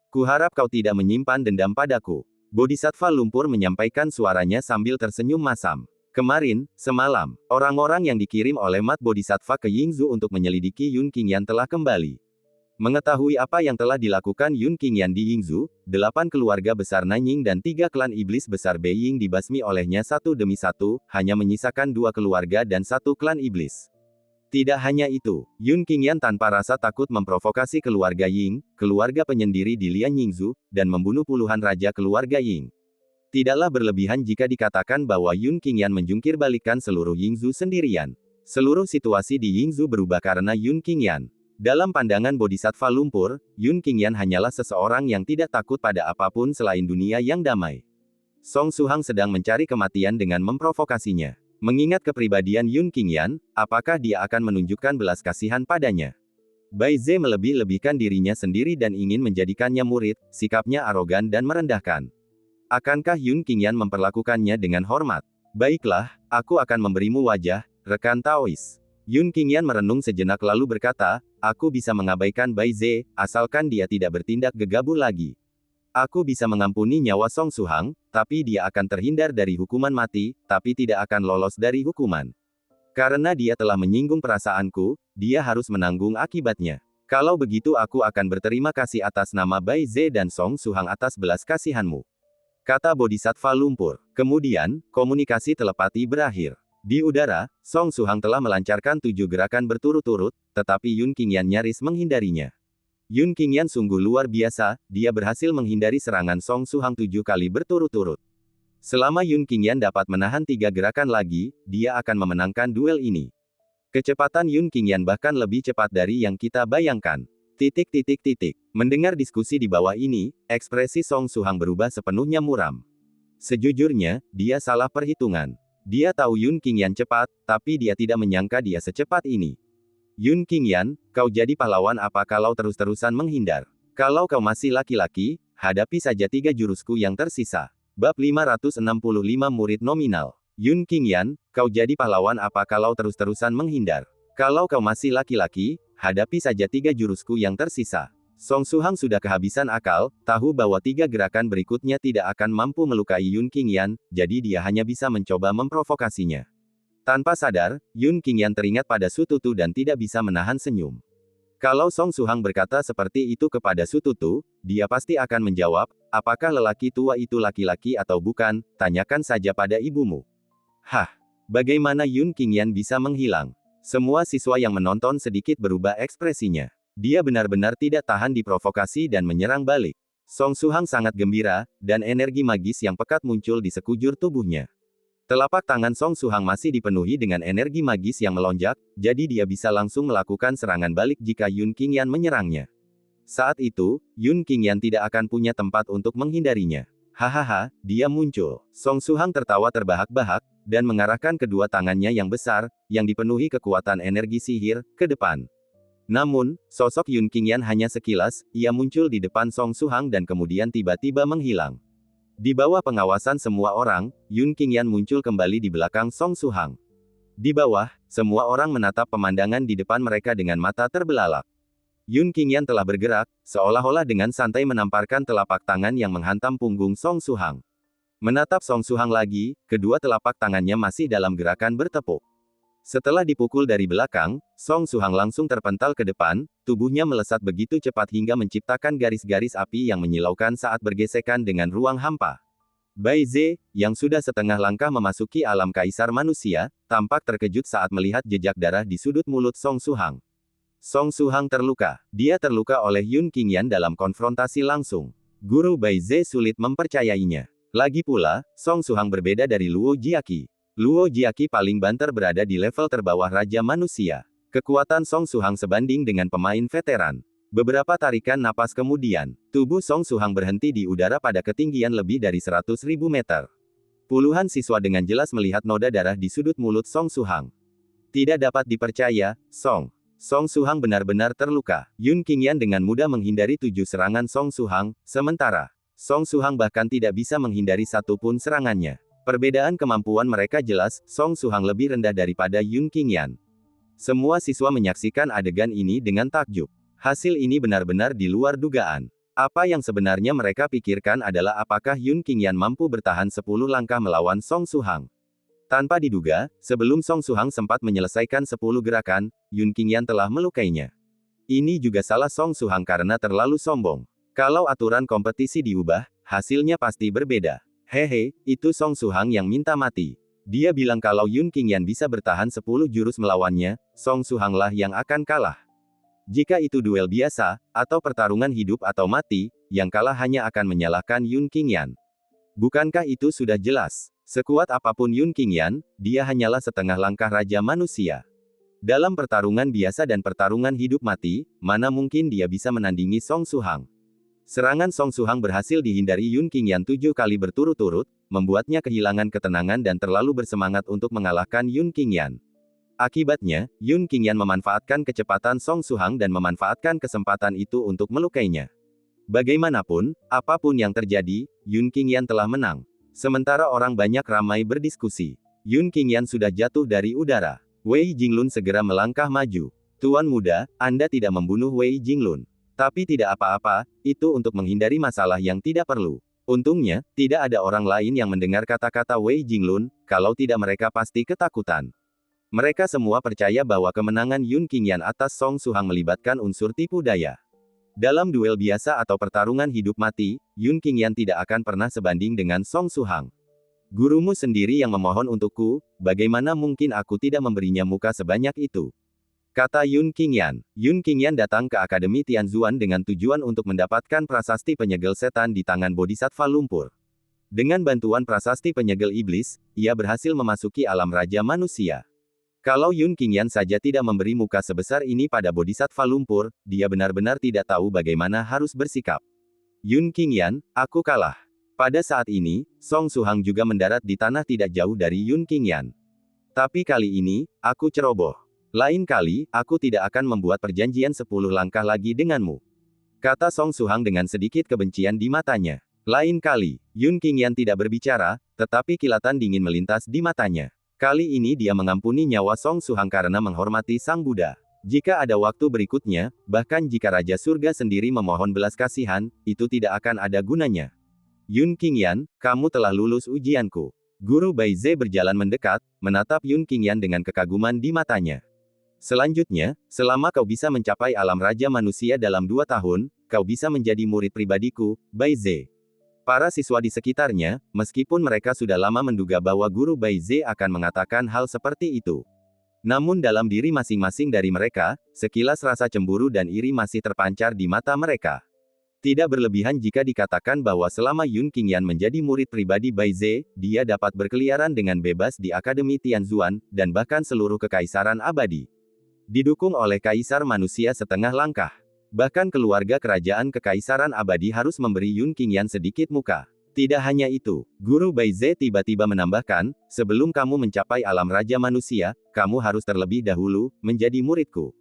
Kuharap kau tidak menyimpan dendam padaku. Bodhisattva lumpur menyampaikan suaranya sambil tersenyum masam. Kemarin, semalam, orang-orang yang dikirim oleh Mat Bodhisattva ke Yingzhou untuk menyelidiki Yun Qingyan telah kembali. Mengetahui apa yang telah dilakukan Yun Qingyan di Yingzhou, 8 keluarga besar Nanjing dan 3 klan iblis besar Beiying dibasmi olehnya satu demi satu, hanya menyisakan 2 keluarga dan 1 klan iblis. Tidak hanya itu, Yun Qingyan tanpa rasa takut memprovokasi keluarga Ying, keluarga penyendiri di Lian Yingzhou, dan membunuh puluhan raja keluarga Ying. Tidaklah berlebihan jika dikatakan bahwa Yun Qingyan menjungkir balikan seluruh Yingzhou sendirian. Seluruh situasi di Yingzhou berubah karena Yun Qingyan. Dalam pandangan Bodhisattva lumpur, Yun Qingyan hanyalah seseorang yang tidak takut pada apapun selain dunia yang damai. Song Suhang sedang mencari kematian dengan memprovokasinya. Mengingat kepribadian Yun Qingyan, apakah dia akan menunjukkan belas kasihan padanya? Bai Ze melebih-lebihkan dirinya sendiri dan ingin menjadikannya murid, sikapnya arogan dan merendahkan. Akankah Yun Qingyan memperlakukannya dengan hormat? Baiklah, aku akan memberimu wajah, rekan Taois. Yun Qingyan merenung sejenak lalu berkata, aku bisa mengabaikan Bai Ze, asalkan dia tidak bertindak gegabah lagi. Aku bisa mengampuni nyawa Song Suhang, tapi dia akan terhindar dari hukuman mati, tapi tidak akan lolos dari hukuman. Karena dia telah menyinggung perasaanku, dia harus menanggung akibatnya. Kalau begitu aku akan berterima kasih atas nama Bai Ze dan Song Suhang atas belas kasihanmu. Kata Bodhisattva lumpur. Kemudian, komunikasi telepati berakhir. Di udara, Song Suhang telah melancarkan 7 gerakan berturut-turut, tetapi Yun Qingyan nyaris menghindarinya. Yun Qingyan sungguh luar biasa, dia berhasil menghindari serangan Song Suhang 7 kali berturut-turut. Selama Yun Qingyan dapat menahan 3 gerakan lagi, dia akan memenangkan duel ini. Kecepatan Yun Qingyan bahkan lebih cepat dari yang kita bayangkan. Mendengar diskusi di bawah ini, ekspresi Song Suhang berubah sepenuhnya muram. Sejujurnya, dia salah perhitungan. Dia tahu Yun Qingyan cepat, tapi dia tidak menyangka dia secepat ini. Yun Qingyan, kau jadi pahlawan apa kalau terus-terusan menghindar? Kalau kau masih laki-laki, hadapi saja 3 jurusku yang tersisa. Bab 565 Murid Nominal. Yun Qingyan, kau jadi pahlawan apa kalau terus-terusan menghindar? Kalau kau masih laki-laki, hadapi saja 3 jurusku yang tersisa. Song Suhang sudah kehabisan akal, tahu bahwa 3 gerakan berikutnya tidak akan mampu melukai Yun Qingyan, jadi dia hanya bisa mencoba memprovokasinya. Tanpa sadar, Yun Qingyan teringat pada Su Tutu dan tidak bisa menahan senyum. Kalau Song Suhang berkata seperti itu kepada Su Tutu, dia pasti akan menjawab, apakah lelaki tua itu laki-laki atau bukan, tanyakan saja pada ibumu. Hah, bagaimana Yun Qingyan bisa menghilang? Semua siswa yang menonton sedikit berubah ekspresinya. Dia benar-benar tidak tahan diprovokasi dan menyerang balik. Song Suhang sangat gembira, dan energi magis yang pekat muncul di sekujur tubuhnya. Telapak tangan Song Suhang masih dipenuhi dengan energi magis yang melonjak, jadi dia bisa langsung melakukan serangan balik jika Yun Qingyan menyerangnya. Saat itu, Yun Qingyan tidak akan punya tempat untuk menghindarinya. Hahaha, dia muncul. Song Suhang tertawa terbahak-bahak, dan mengarahkan kedua tangannya yang besar, yang dipenuhi kekuatan energi sihir, ke depan. Namun, sosok Yun Qingyan hanya sekilas, ia muncul di depan Song Suhang dan kemudian tiba-tiba menghilang. Di bawah pengawasan semua orang, Yun Qingyan muncul kembali di belakang Song Suhang. Di bawah, semua orang menatap pemandangan di depan mereka dengan mata terbelalak. Yun Qingyan telah bergerak, seolah-olah dengan santai menamparkan telapak tangan yang menghantam punggung Song Suhang. Menatap Song Suhang lagi, kedua telapak tangannya masih dalam gerakan bertepuk. Setelah dipukul dari belakang, Song Suhang langsung terpental ke depan, tubuhnya melesat begitu cepat hingga menciptakan garis-garis api yang menyilaukan saat bergesekan dengan ruang hampa. Bai Ze, yang sudah setengah langkah memasuki alam kaisar manusia, tampak terkejut saat melihat jejak darah di sudut mulut Song Suhang. Song Suhang terluka. Dia terluka oleh Yun Qingyan dalam konfrontasi langsung. Guru Bai Ze sulit mempercayainya. Lagi pula, Song Suhang berbeda dari Luo Jiaqi. Luo Jiaqi paling banter berada di level terbawah Raja Manusia. Kekuatan Song Suhang sebanding dengan pemain veteran. Beberapa tarikan napas kemudian, tubuh Song Suhang berhenti di udara pada ketinggian lebih dari 100.000 meter. Puluhan siswa dengan jelas melihat noda darah di sudut mulut Song Suhang. Tidak dapat dipercaya, Song Suhang benar-benar terluka. Yun Qingyan dengan mudah menghindari 7 serangan Song Suhang, sementara Song Suhang bahkan tidak bisa menghindari satupun serangannya. Perbedaan kemampuan mereka jelas, Song Suhang lebih rendah daripada Yun Qingyan. Semua siswa menyaksikan adegan ini dengan takjub. Hasil ini benar-benar di luar dugaan. Apa yang sebenarnya mereka pikirkan adalah apakah Yun Qingyan mampu bertahan 10 langkah melawan Song Suhang. Tanpa diduga, sebelum Song Suhang sempat menyelesaikan 10 gerakan, Yun Qingyan telah melukainya. Ini juga salah Song Suhang karena terlalu sombong. Kalau aturan kompetisi diubah, hasilnya pasti berbeda. Hehe, itu Song Suhang yang minta mati. Dia bilang kalau Yun Qingyan bisa bertahan 10 jurus melawannya, Song Suhanglah yang akan kalah. Jika itu duel biasa, atau pertarungan hidup atau mati, yang kalah hanya akan menyalahkan Yun Qingyan. Bukankah itu sudah jelas? Sekuat apapun Yun Qingyan, dia hanyalah setengah langkah Raja Manusia. Dalam pertarungan biasa dan pertarungan hidup mati, mana mungkin dia bisa menandingi Song Suhang. Serangan Song Suhang berhasil dihindari Yun Qingyan 7 kali berturut-turut, membuatnya kehilangan ketenangan dan terlalu bersemangat untuk mengalahkan Yun Qingyan. Akibatnya, Yun Qingyan memanfaatkan kecepatan Song Suhang dan memanfaatkan kesempatan itu untuk melukainya. Bagaimanapun, apapun yang terjadi, Yun Qingyan telah menang. Sementara orang banyak ramai berdiskusi. Yun Qingyan sudah jatuh dari udara. Wei Jinglun segera melangkah maju. Tuan muda, Anda tidak membunuh Wei Jinglun. Tapi tidak apa-apa, itu untuk menghindari masalah yang tidak perlu. Untungnya, tidak ada orang lain yang mendengar kata-kata Wei Jinglun, kalau tidak mereka pasti ketakutan. Mereka semua percaya bahwa kemenangan Yun Qingyan atas Song Suhang melibatkan unsur tipu daya. Dalam duel biasa atau pertarungan hidup mati, Yun Qingyan tidak akan pernah sebanding dengan Song Suhang. Gurumu sendiri yang memohon untukku, bagaimana mungkin aku tidak memberinya muka sebanyak itu? Kata Yun Qingyan. Yun Qingyan datang ke Akademi Tianzuan dengan tujuan untuk mendapatkan prasasti penyegel setan di tangan Bodhisattva Lumpur. Dengan bantuan prasasti penyegel iblis, ia berhasil memasuki alam Raja Manusia. Kalau Yun Qingyan saja tidak memberi muka sebesar ini pada Bodhisattva Lumpur, dia benar-benar tidak tahu bagaimana harus bersikap. Yun Qingyan, aku kalah. Pada saat ini, Song Suhang juga mendarat di tanah tidak jauh dari Yun Qingyan. Tapi kali ini, aku ceroboh. Lain kali, aku tidak akan membuat perjanjian 10 langkah lagi denganmu. Kata Song Suhang dengan sedikit kebencian di matanya. Lain kali, Yun Qingyan tidak berbicara, tetapi kilatan dingin melintas di matanya. Kali ini dia mengampuni nyawa Song Suhang karena menghormati Sang Buddha. Jika ada waktu berikutnya, bahkan jika Raja Surga sendiri memohon belas kasihan, itu tidak akan ada gunanya. Yun Qingyan, kamu telah lulus ujianku. Guru Baize berjalan mendekat, menatap Yun Qingyan dengan kekaguman di matanya. Selanjutnya, selama kau bisa mencapai alam Raja Manusia dalam 2 tahun, kau bisa menjadi murid pribadiku, Baize. Para siswa di sekitarnya, meskipun mereka sudah lama menduga bahwa Guru Baize akan mengatakan hal seperti itu. Namun dalam diri masing-masing dari mereka, sekilas rasa cemburu dan iri masih terpancar di mata mereka. Tidak berlebihan jika dikatakan bahwa selama Yun Qingyan menjadi murid pribadi Baize, dia dapat berkeliaran dengan bebas di Akademi Tianzuan, dan bahkan seluruh kekaisaran abadi. Didukung oleh Kaisar Manusia setengah langkah. Bahkan keluarga kerajaan kekaisaran abadi harus memberi Yun Qingyan sedikit muka. Tidak hanya itu, Guru Baize tiba-tiba menambahkan, sebelum kamu mencapai alam Raja Manusia, kamu harus terlebih dahulu menjadi muridku.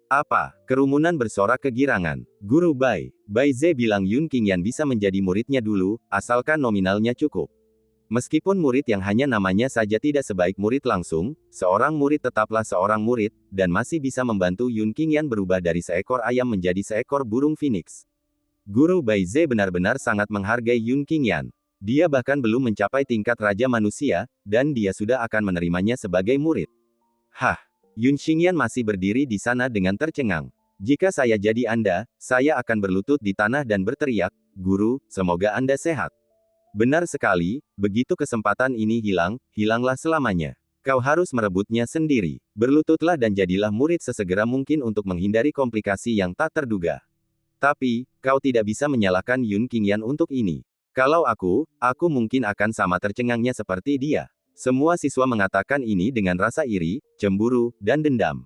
Apa? Kerumunan bersorak kegirangan. Guru Baize bilang Yun Qingyan bisa menjadi muridnya dulu, asalkan nominalnya cukup. Meskipun murid yang hanya namanya saja tidak sebaik murid langsung, seorang murid tetaplah seorang murid, dan masih bisa membantu Yun Qingyan berubah dari seekor ayam menjadi seekor burung phoenix. Guru Baize benar-benar sangat menghargai Yun Qingyan. Dia bahkan belum mencapai tingkat Raja Manusia, dan dia sudah akan menerimanya sebagai murid. Hah! Yun Qingyan masih berdiri di sana dengan tercengang. Jika saya jadi Anda, saya akan berlutut di tanah dan berteriak, Guru, semoga Anda sehat. Benar sekali, begitu kesempatan ini hilang, hilanglah selamanya. Kau harus merebutnya sendiri. Berlututlah dan jadilah murid sesegera mungkin untuk menghindari komplikasi yang tak terduga. Tapi, kau tidak bisa menyalahkan Yun Qingyan untuk ini. Kalau aku mungkin akan sama tercengangnya seperti dia. Semua siswa mengatakan ini dengan rasa iri, cemburu, dan dendam.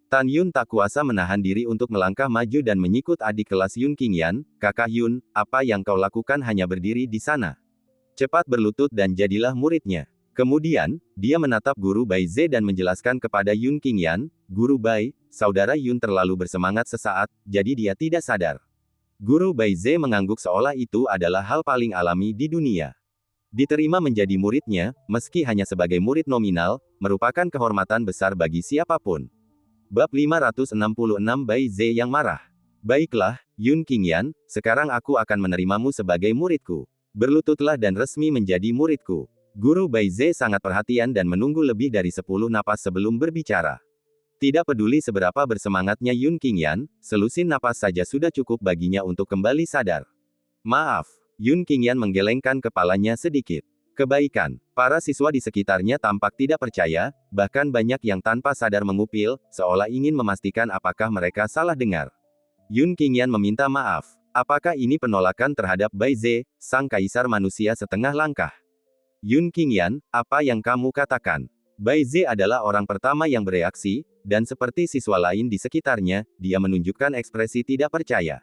Tan Yun tak kuasa menahan diri untuk melangkah maju dan menyikut adik kelas Yun Qingyan, Kakak Yun, apa yang kau lakukan hanya berdiri di sana. Cepat berlutut dan jadilah muridnya. Kemudian, dia menatap Guru Baize dan menjelaskan kepada Yun Qingyan, Guru Bai, saudara Yun terlalu bersemangat sesaat, jadi dia tidak sadar. Guru Baize mengangguk seolah itu adalah hal paling alami di dunia. Diterima menjadi muridnya, meski hanya sebagai murid nominal, merupakan kehormatan besar bagi siapapun. Bab 566 Bai Ze yang marah. Baiklah, Yun Qingyan, sekarang aku akan menerimamu sebagai muridku. Berlututlah dan resmi menjadi muridku. Guru Bai Ze sangat perhatian dan menunggu lebih dari 10 napas sebelum berbicara. Tidak peduli seberapa bersemangatnya Yun Qingyan, selusin napas saja sudah cukup baginya untuk kembali sadar. Maaf, Yun Qingyan menggelengkan kepalanya sedikit. Kebaikan. Para siswa di sekitarnya tampak tidak percaya, bahkan banyak yang tanpa sadar mengupil, seolah ingin memastikan apakah mereka salah dengar. Yun Qingyan meminta maaf. Apakah ini penolakan terhadap Bai Ze, sang kaisar manusia setengah langkah? Yun Qingyan, apa yang kamu katakan? Bai Ze adalah orang pertama yang bereaksi, dan seperti siswa lain di sekitarnya, dia menunjukkan ekspresi tidak percaya.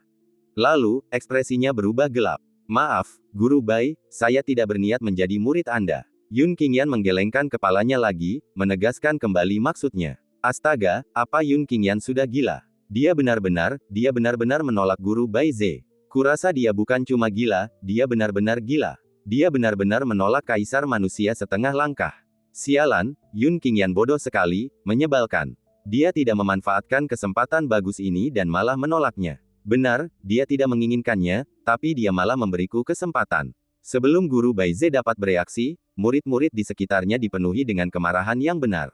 Lalu, ekspresinya berubah gelap. Maaf, Guru Bai, saya tidak berniat menjadi murid Anda. Yun Qingyan menggelengkan kepalanya lagi, menegaskan kembali maksudnya. Astaga, apa Yun Qingyan sudah gila? Dia benar-benar menolak Guru Bai Ze. Kurasa dia bukan cuma gila, dia benar-benar gila. Dia benar-benar menolak kaisar manusia setengah langkah. Sialan, Yun Qingyan bodoh sekali, menyebalkan. Dia tidak memanfaatkan kesempatan bagus ini dan malah menolaknya. Benar, dia tidak menginginkannya, tapi dia malah memberiku kesempatan. Sebelum Guru Bai Ze dapat bereaksi, murid-murid di sekitarnya dipenuhi dengan kemarahan yang benar.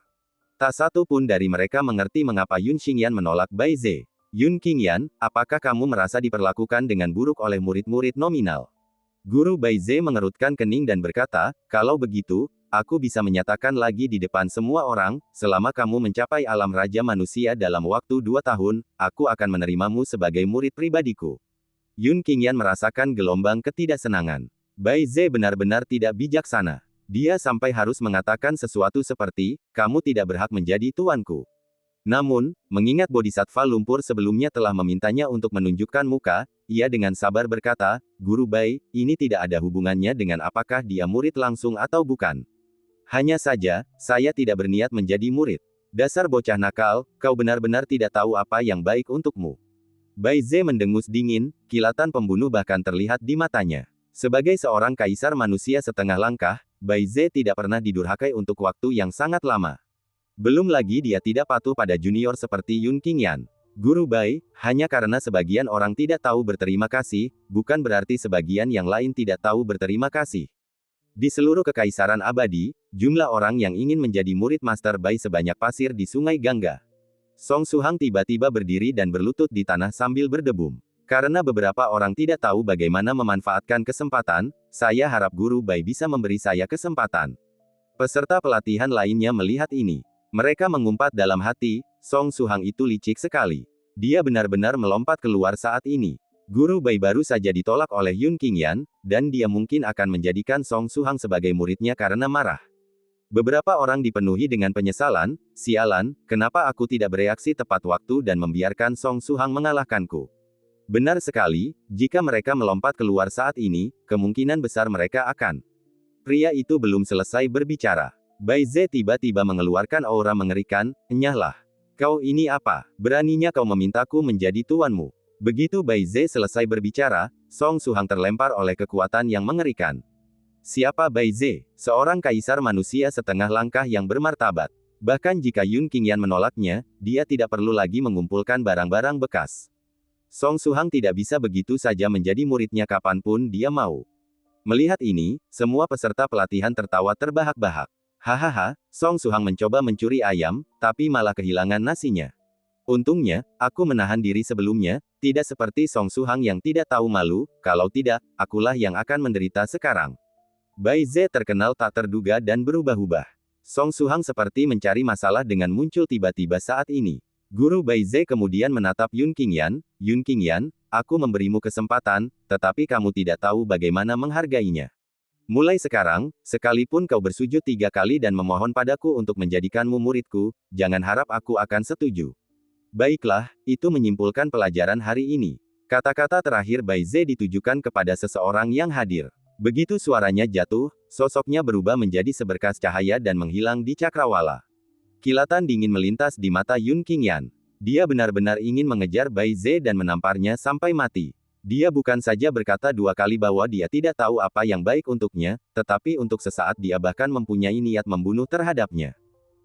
Tak satu pun dari mereka mengerti mengapa Yun Qingyan menolak Bai Ze. Yun Qingyan, apakah kamu merasa diperlakukan dengan buruk oleh murid-murid nominal? Guru Bai Ze mengerutkan kening dan berkata, kalau begitu, aku bisa menyatakan lagi di depan semua orang, selama kamu mencapai alam raja manusia dalam waktu 2 tahun, aku akan menerimamu sebagai murid pribadiku. Yun Qingyan merasakan gelombang ketidaksenangan. Bai Ze benar-benar tidak bijaksana. Dia sampai harus mengatakan sesuatu seperti, kamu tidak berhak menjadi tuanku. Namun, mengingat Bodhisattva lumpur sebelumnya telah memintanya untuk menunjukkan muka, ia dengan sabar berkata, Guru Bai, ini tidak ada hubungannya dengan apakah dia murid langsung atau bukan. Hanya saja, saya tidak berniat menjadi murid. Dasar bocah nakal, kau benar-benar tidak tahu apa yang baik untukmu. Bai Ze mendengus dingin, kilatan pembunuh bahkan terlihat di matanya. Sebagai seorang kaisar manusia setengah langkah, Bai Ze tidak pernah didurhakai untuk waktu yang sangat lama. Belum lagi dia tidak patuh pada junior seperti Yun Qingyan. Guru Bai, hanya karena sebagian orang tidak tahu berterima kasih, bukan berarti sebagian yang lain tidak tahu berterima kasih. Di seluruh kekaisaran abadi, jumlah orang yang ingin menjadi murid Master Bai sebanyak pasir di Sungai Gangga. Song Suhang tiba-tiba berdiri dan berlutut di tanah sambil berdebum. Karena beberapa orang tidak tahu bagaimana memanfaatkan kesempatan, saya harap Guru Bai bisa memberi saya kesempatan. Peserta pelatihan lainnya melihat ini. Mereka mengumpat dalam hati, Song Suhang itu licik sekali. Dia benar-benar melompat keluar saat ini. Guru Bai baru saja ditolak oleh Yun Qingyan, dan dia mungkin akan menjadikan Song Suhang sebagai muridnya karena marah. Beberapa orang dipenuhi dengan penyesalan, sialan, kenapa aku tidak bereaksi tepat waktu dan membiarkan Song Suhang mengalahkanku. Benar sekali, jika mereka melompat keluar saat ini, kemungkinan besar mereka akan. Pria itu belum selesai berbicara. Bai Ze tiba-tiba mengeluarkan aura mengerikan, enyahlah. Kau ini apa? Beraninya kau memintaku menjadi tuanmu. Begitu Bai Ze selesai berbicara, Song Suhang terlempar oleh kekuatan yang mengerikan. Siapa Bai Ze? Seorang kaisar manusia setengah langkah yang bermartabat. Bahkan jika Yun Qingyan menolaknya, dia tidak perlu lagi mengumpulkan barang-barang bekas. Song Suhang tidak bisa begitu saja menjadi muridnya kapanpun dia mau. Melihat ini, semua peserta pelatihan tertawa terbahak-bahak. Hahaha, Song Suhang mencoba mencuri ayam, tapi malah kehilangan nasinya. Untungnya, aku menahan diri sebelumnya, tidak seperti Song Suhang yang tidak tahu malu, kalau tidak, akulah yang akan menderita sekarang. Bai Ze terkenal tak terduga dan berubah-ubah. Song Suhang seperti mencari masalah dengan muncul tiba-tiba saat ini. Guru Bai Ze kemudian menatap Yun Qingyan, Yun Qingyan, aku memberimu kesempatan, tetapi kamu tidak tahu bagaimana menghargainya. Mulai sekarang, sekalipun kau bersujud 3 kali dan memohon padaku untuk menjadikanmu muridku, jangan harap aku akan setuju. Baiklah, itu menyimpulkan pelajaran hari ini. Kata-kata terakhir Bai Ze ditujukan kepada seseorang yang hadir. Begitu suaranya jatuh, sosoknya berubah menjadi seberkas cahaya dan menghilang di cakrawala. Kilatan dingin melintas di mata Yun Qingyan. Dia benar-benar ingin mengejar Bai Ze dan menamparnya sampai mati. Dia bukan saja berkata 2 kali bahwa dia tidak tahu apa yang baik untuknya, tetapi untuk sesaat dia bahkan mempunyai niat membunuh terhadapnya.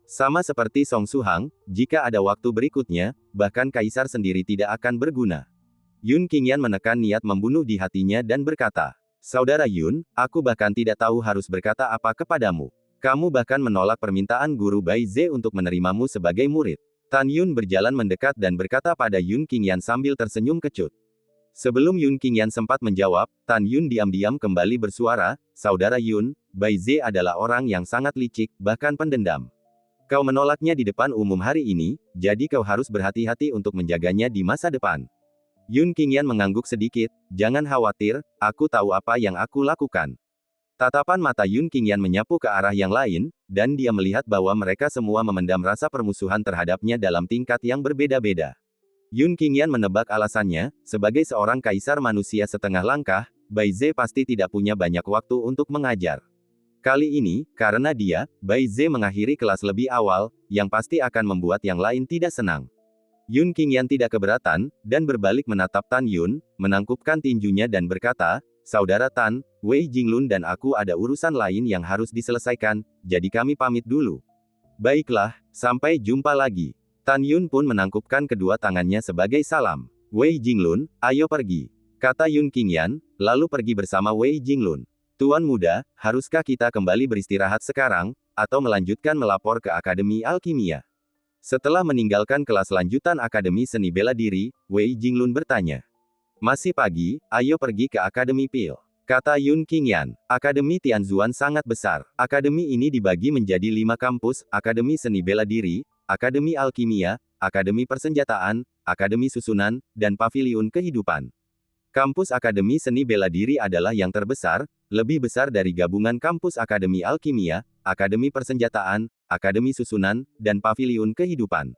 Sama seperti Song Suhang, jika ada waktu berikutnya, bahkan kaisar sendiri tidak akan berguna. Yun Qingyan menekan niat membunuh di hatinya dan berkata, Saudara Yun, aku bahkan tidak tahu harus berkata apa kepadamu. Kamu bahkan menolak permintaan guru Bai Ze untuk menerimamu sebagai murid. Tan Yun berjalan mendekat dan berkata pada Yun Qingyan sambil tersenyum kecut. Sebelum Yun Qingyan sempat menjawab, Tan Yun diam-diam kembali bersuara, Saudara Yun, Bai Ze adalah orang yang sangat licik, bahkan pendendam. Kau menolaknya di depan umum hari ini, jadi kau harus berhati-hati untuk menjaganya di masa depan. Yun Qingyan mengangguk sedikit, jangan khawatir, aku tahu apa yang aku lakukan. Tatapan mata Yun Qingyan menyapu ke arah yang lain, dan dia melihat bahwa mereka semua memendam rasa permusuhan terhadapnya dalam tingkat yang berbeda-beda. Yun Qingyan menebak alasannya, sebagai seorang kaisar manusia setengah langkah, Bai Ze pasti tidak punya banyak waktu untuk mengajar. Kali ini, karena dia, Bai Ze mengakhiri kelas lebih awal, yang pasti akan membuat yang lain tidak senang. Yun Qingyan tidak keberatan, dan berbalik menatap Tan Yun, menangkupkan tinjunya dan berkata, Saudara Tan, Wei Jinglun dan aku ada urusan lain yang harus diselesaikan, jadi kami pamit dulu. Baiklah, sampai jumpa lagi. Tan Yun pun menangkupkan kedua tangannya sebagai salam. Wei Jinglun, ayo pergi. Kata Yun Qingyan, lalu pergi bersama Wei Jinglun. Tuan muda, haruskah kita kembali beristirahat sekarang, atau melanjutkan melapor ke Akademi Alkimia? Setelah meninggalkan kelas lanjutan Akademi Seni Bela Diri, Wei Jinglun bertanya. Masih pagi, ayo pergi ke Akademi Pil. Kata Yun Qingyan, Akademi Tianzuan sangat besar. Akademi ini dibagi menjadi 5 kampus, Akademi Seni Bela Diri, Akademi Alkimia, Akademi Persenjataan, Akademi Susunan, dan Paviliun Kehidupan. Kampus Akademi Seni Bela Diri adalah yang terbesar, lebih besar dari gabungan kampus Akademi Alkimia, Akademi Persenjataan, Akademi Susunan, dan Paviliun Kehidupan.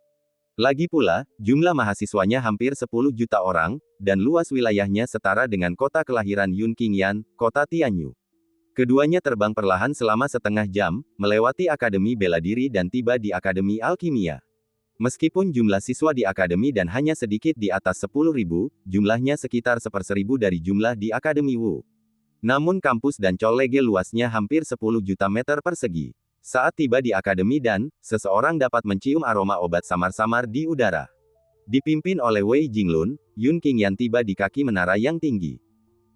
Lagi pula, jumlah mahasiswanya hampir 10 juta orang, dan luas wilayahnya setara dengan kota kelahiran Yun Qingyan, kota Tianyu. Keduanya terbang perlahan selama setengah jam, melewati Akademi Bela Diri dan tiba di Akademi Alkimia. Meskipun jumlah siswa di akademi dan hanya sedikit di atas 10.000, jumlahnya sekitar 1/1000 dari jumlah di Akademi Wu. Namun kampus dan college luasnya hampir 10 juta meter persegi. Saat tiba di akademi dan, seseorang dapat mencium aroma obat samar-samar di udara. Dipimpin oleh Wei Jinglun, Yun Qingyan tiba di kaki menara yang tinggi.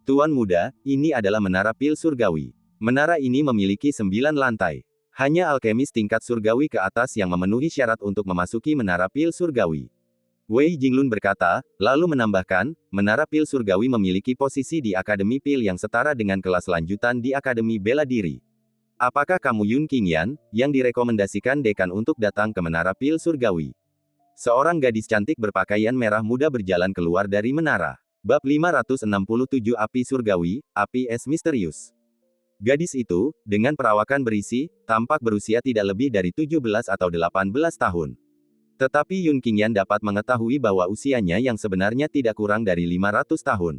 Tuan muda, ini adalah menara pil surgawi. Menara ini memiliki 9 lantai. Hanya alkemis tingkat surgawi ke atas yang memenuhi syarat untuk memasuki menara pil surgawi. Wei Jinglun berkata, lalu menambahkan, menara pil surgawi memiliki posisi di Akademi Pil yang setara dengan kelas lanjutan di Akademi Bela Diri. Apakah kamu Yun Qingyan, yang direkomendasikan dekan untuk datang ke menara pil surgawi? Seorang gadis cantik berpakaian merah muda berjalan keluar dari menara. Bab 567 Api Surgawi, Api Es Misterius. Gadis itu, dengan perawakan berisi, tampak berusia tidak lebih dari 17 atau 18 tahun. Tetapi Yun Qingyan dapat mengetahui bahwa usianya yang sebenarnya tidak kurang dari 500 tahun.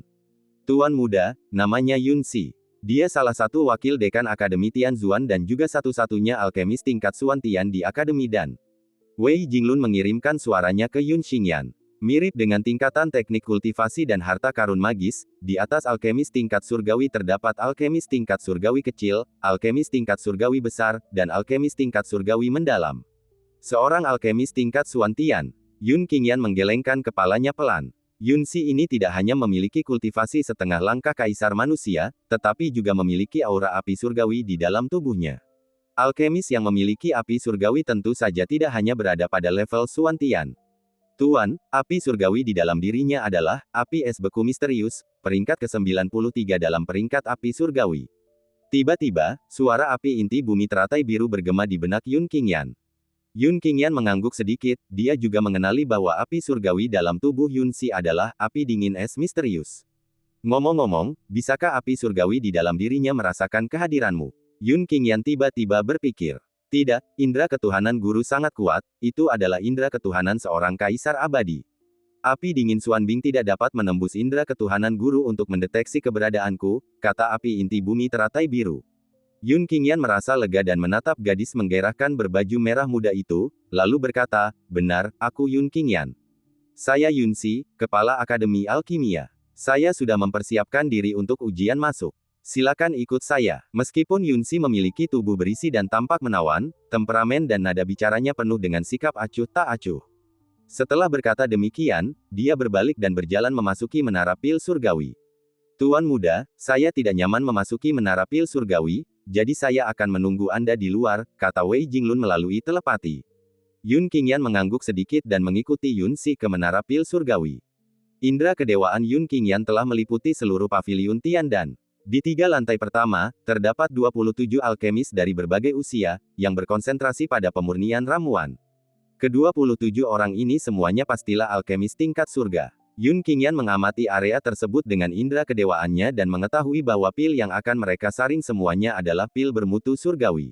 Tuan muda, namanya Yun Si. Dia salah satu wakil dekan Akademi Tianzuan dan juga satu-satunya alkemis tingkat Suan Tian di Akademi Dan. Wei Jinglun mengirimkan suaranya ke Yun Qingyan. Mirip dengan tingkatan teknik kultivasi dan harta karun magis, di atas alkemis tingkat surgawi terdapat alkemis tingkat surgawi kecil, alkemis tingkat surgawi besar, dan alkemis tingkat surgawi mendalam. Seorang alkemis tingkat Suan Tian. Yun Qingyan menggelengkan kepalanya pelan. Yun Si ini tidak hanya memiliki kultivasi setengah langkah kaisar manusia, tetapi juga memiliki aura api surgawi di dalam tubuhnya. Alkemis yang memiliki api surgawi tentu saja tidak hanya berada pada level Suan Tian. Tuan, api surgawi di dalam dirinya adalah, api es beku misterius, peringkat ke-93 dalam peringkat api surgawi. Tiba-tiba, suara api inti bumi teratai biru bergema di benak Yun Qingyan. Yun Qingyan mengangguk sedikit, dia juga mengenali bahwa api surgawi dalam tubuh Yun Si adalah, api dingin es misterius. Ngomong-ngomong, bisakah api surgawi di dalam dirinya merasakan kehadiranmu? Yun Qingyan tiba-tiba berpikir. Tidak, indera ketuhanan guru sangat kuat, itu adalah indera ketuhanan seorang kaisar abadi. Api dingin Xuanbing tidak dapat menembus indera ketuhanan guru untuk mendeteksi keberadaanku, kata api inti bumi teratai biru. Yun Qingyan merasa lega dan menatap gadis menggairahkan berbaju merah muda itu, lalu berkata, benar, aku Yun Qingyan. Saya Yun Si, Kepala Akademi Alkimia. Saya sudah mempersiapkan diri untuk ujian masuk. Silakan ikut saya. Meskipun Yunsi memiliki tubuh berisi dan tampak menawan, temperamen dan nada bicaranya penuh dengan sikap acuh tak acuh. Setelah berkata demikian, dia berbalik dan berjalan memasuki menara pil surgawi. Tuan muda, saya tidak nyaman memasuki menara pil surgawi, jadi saya akan menunggu Anda di luar, kata Wei Jinglun melalui telepati. Yun Qingyan mengangguk sedikit dan mengikuti Yunsi ke menara pil surgawi. Indra kedewaan Yun Qingyan telah meliputi seluruh paviliun Tiandan. Di 3 lantai pertama, terdapat 27 alkemis dari berbagai usia, yang berkonsentrasi pada pemurnian ramuan. Ke-27 orang ini semuanya pastilah alkemis tingkat surga. Yun Qingyan mengamati area tersebut dengan indera kedewaannya dan mengetahui bahwa pil yang akan mereka saring semuanya adalah pil bermutu surgawi.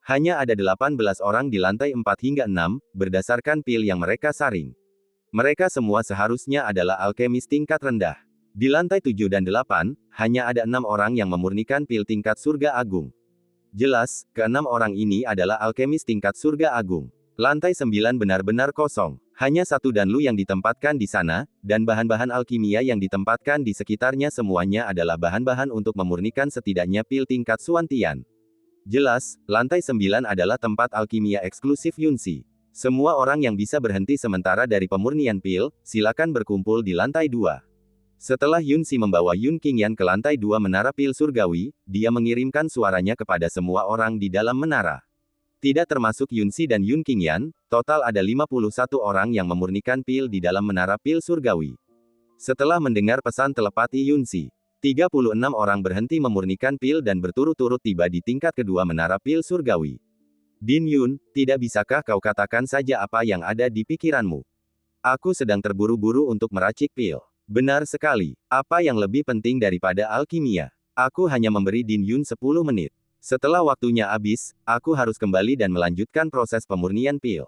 Hanya ada 18 orang di lantai 4 hingga 6, berdasarkan pil yang mereka saring. Mereka semua seharusnya adalah alkemis tingkat rendah. Di lantai 7 dan 8, hanya ada 6 orang yang memurnikan pil tingkat surga agung. Jelas, ke-6 orang ini adalah alkemis tingkat surga agung. Lantai 9 benar-benar kosong. Hanya satu Danlu yang ditempatkan di sana, dan bahan-bahan alkimia yang ditempatkan di sekitarnya semuanya adalah bahan-bahan untuk memurnikan setidaknya pil tingkat Suantian. Jelas, lantai 9 adalah tempat alkimia eksklusif Yunsi. Semua orang yang bisa berhenti sementara dari pemurnian pil, silakan berkumpul di lantai 2. Setelah Yunsi membawa Yun Qingyan ke lantai 2 menara pil surgawi, dia mengirimkan suaranya kepada semua orang di dalam menara. Tidak termasuk Yunsi dan Yun Qingyan, total ada 51 orang yang memurnikan pil di dalam menara pil surgawi. Setelah mendengar pesan telepati Yunsi, 36 orang berhenti memurnikan pil dan berturut-turut tiba di tingkat kedua menara pil surgawi. Din Yun, tidak bisakah kau katakan saja apa yang ada di pikiranmu? Aku sedang terburu-buru untuk meracik pil. Benar sekali, apa yang lebih penting daripada alkimia? Aku hanya memberi Din Yun 10 menit. Setelah waktunya habis, aku harus kembali dan melanjutkan proses pemurnian pil.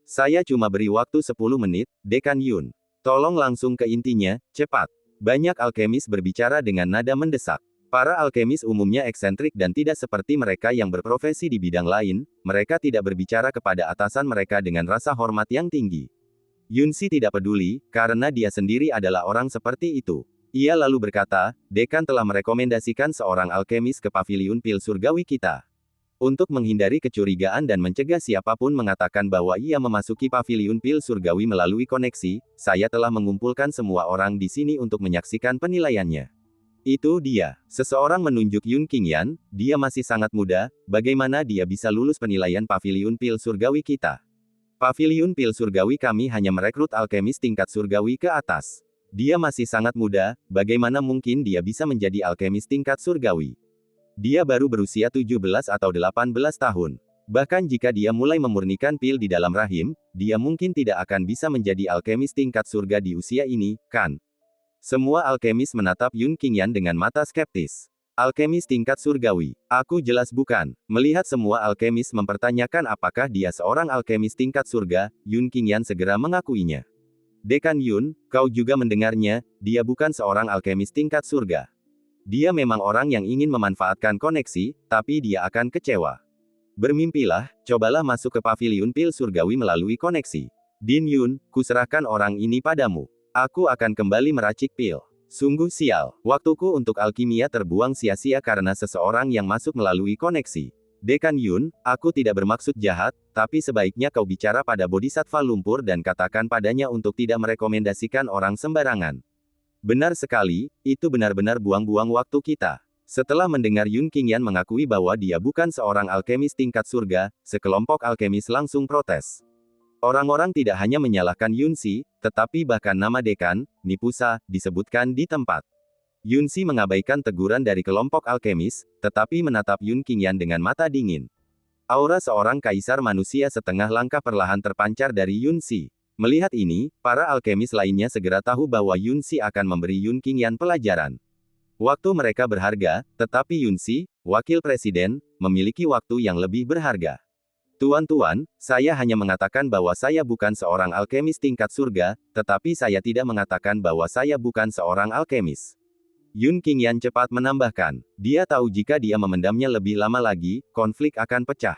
Saya cuma beri waktu 10 menit, Dekan Yun. Tolong langsung ke intinya, cepat. Banyak alkemis berbicara dengan nada mendesak. Para alkemis umumnya eksentrik dan tidak seperti mereka yang berprofesi di bidang lain, mereka tidak berbicara kepada atasan mereka dengan rasa hormat yang tinggi. Yunsi tidak peduli, karena dia sendiri adalah orang seperti itu. Ia lalu berkata, Dekan telah merekomendasikan seorang alkemis ke paviliun pil surgawi kita. Untuk menghindari kecurigaan dan mencegah siapapun mengatakan bahwa ia memasuki paviliun pil surgawi melalui koneksi, saya telah mengumpulkan semua orang di sini untuk menyaksikan penilaiannya. Itu dia. Seseorang menunjuk Yun Qingyan, dia masih sangat muda, bagaimana dia bisa lulus penilaian paviliun pil surgawi kita? Paviliun pil surgawi kami hanya merekrut alkemis tingkat surgawi ke atas. Dia masih sangat muda, bagaimana mungkin dia bisa menjadi alkemis tingkat surgawi? Dia baru berusia 17 atau 18 tahun. Bahkan jika dia mulai memurnikan pil di dalam rahim, dia mungkin tidak akan bisa menjadi alkemis tingkat surga di usia ini, kan? Semua alkemis menatap Yun Qingyan dengan mata skeptis. Alkemis tingkat surgawi. Aku jelas bukan. Melihat semua alkemis mempertanyakan apakah dia seorang alkemis tingkat surga, Yun Qingyan segera mengakuinya. Dekan Yun, kau juga mendengarnya, dia bukan seorang alkemis tingkat surga. Dia memang orang yang ingin memanfaatkan koneksi, tapi dia akan kecewa. Bermimpilah, cobalah masuk ke paviliun pil surgawi melalui koneksi. Din Yun, kuserahkan orang ini padamu. Aku akan kembali meracik pil. Sungguh sial, waktuku untuk alkimia terbuang sia-sia karena seseorang yang masuk melalui koneksi. Dekan Yun, aku tidak bermaksud jahat, tapi sebaiknya kau bicara pada Bodhisattva lumpur dan katakan padanya untuk tidak merekomendasikan orang sembarangan. Benar sekali, itu benar-benar buang-buang waktu kita. Setelah mendengar Yun Qingyan mengakui bahwa dia bukan seorang alkemis tingkat surga, sekelompok alkemis langsung protes. Orang-orang tidak hanya menyalahkan Yunsi, tetapi bahkan nama dekan, Nipusa, disebutkan di tempat. Yunsi mengabaikan teguran dari kelompok alkemis, tetapi menatap Yun Qingyan dengan mata dingin. Aura seorang kaisar manusia setengah langkah perlahan terpancar dari Yunsi. Melihat ini, para alkemis lainnya segera tahu bahwa Yunsi akan memberi Yun Qingyan pelajaran. Waktu mereka berharga, tetapi Yunsi, wakil presiden, memiliki waktu yang lebih berharga. Tuan-tuan, saya hanya mengatakan bahwa saya bukan seorang alkemis tingkat surga, tetapi saya tidak mengatakan bahwa saya bukan seorang alkemis. Yun Qingyan cepat menambahkan. Dia tahu jika dia memendamnya lebih lama lagi, konflik akan pecah.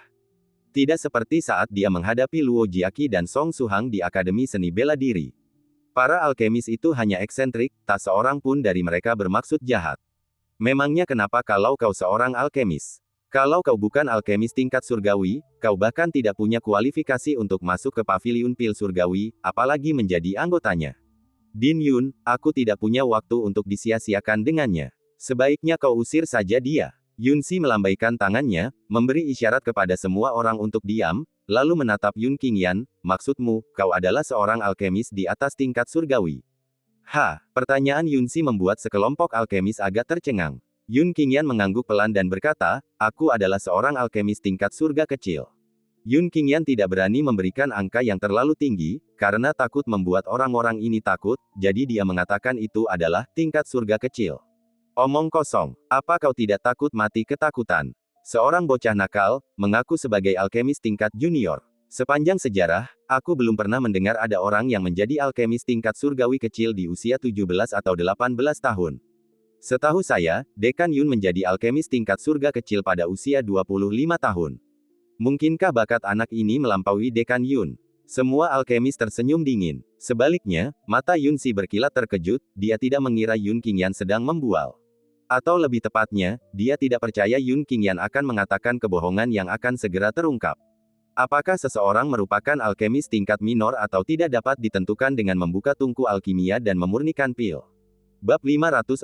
Tidak seperti saat dia menghadapi Luo Jiaqi dan Song Suhang di Akademi Seni Bela Diri. Para alkemis itu hanya eksentrik, tak seorang pun dari mereka bermaksud jahat. Memangnya kenapa kalau kau seorang alkemis? Kalau kau bukan alkemis tingkat surgawi, kau bahkan tidak punya kualifikasi untuk masuk ke paviliun pil surgawi, apalagi menjadi anggotanya. Din Yun, aku tidak punya waktu untuk disia-siakan dengannya. Sebaiknya kau usir saja dia. Yunsi melambaikan tangannya, memberi isyarat kepada semua orang untuk diam, lalu menatap Yun Qingyan, maksudmu, kau adalah seorang alkemis di atas tingkat surgawi. Pertanyaan Yunsi membuat sekelompok alkemis agak tercengang. Yun Qingyan mengangguk pelan dan berkata, aku adalah seorang alkemis tingkat surga kecil. Yun Qingyan tidak berani memberikan angka yang terlalu tinggi, karena takut membuat orang-orang ini takut, jadi dia mengatakan itu adalah tingkat surga kecil. Omong kosong, apa kau tidak takut mati ketakutan? Seorang bocah nakal, mengaku sebagai alkemis tingkat junior. Sepanjang sejarah, aku belum pernah mendengar ada orang yang menjadi alkemis tingkat surgawi kecil di usia 17 atau 18 tahun. Setahu saya, Dekan Yun menjadi alkemis tingkat surga kecil pada usia 25 tahun. Mungkinkah bakat anak ini melampaui Dekan Yun? Semua alkemis tersenyum dingin. Sebaliknya, mata Yunsi berkilat terkejut, dia tidak mengira Yun Qingyan sedang membual. Atau lebih tepatnya, dia tidak percaya Yun Qingyan akan mengatakan kebohongan yang akan segera terungkap. Apakah seseorang merupakan alkemis tingkat minor atau tidak dapat ditentukan dengan membuka tungku alkimia dan memurnikan pil. Bab 568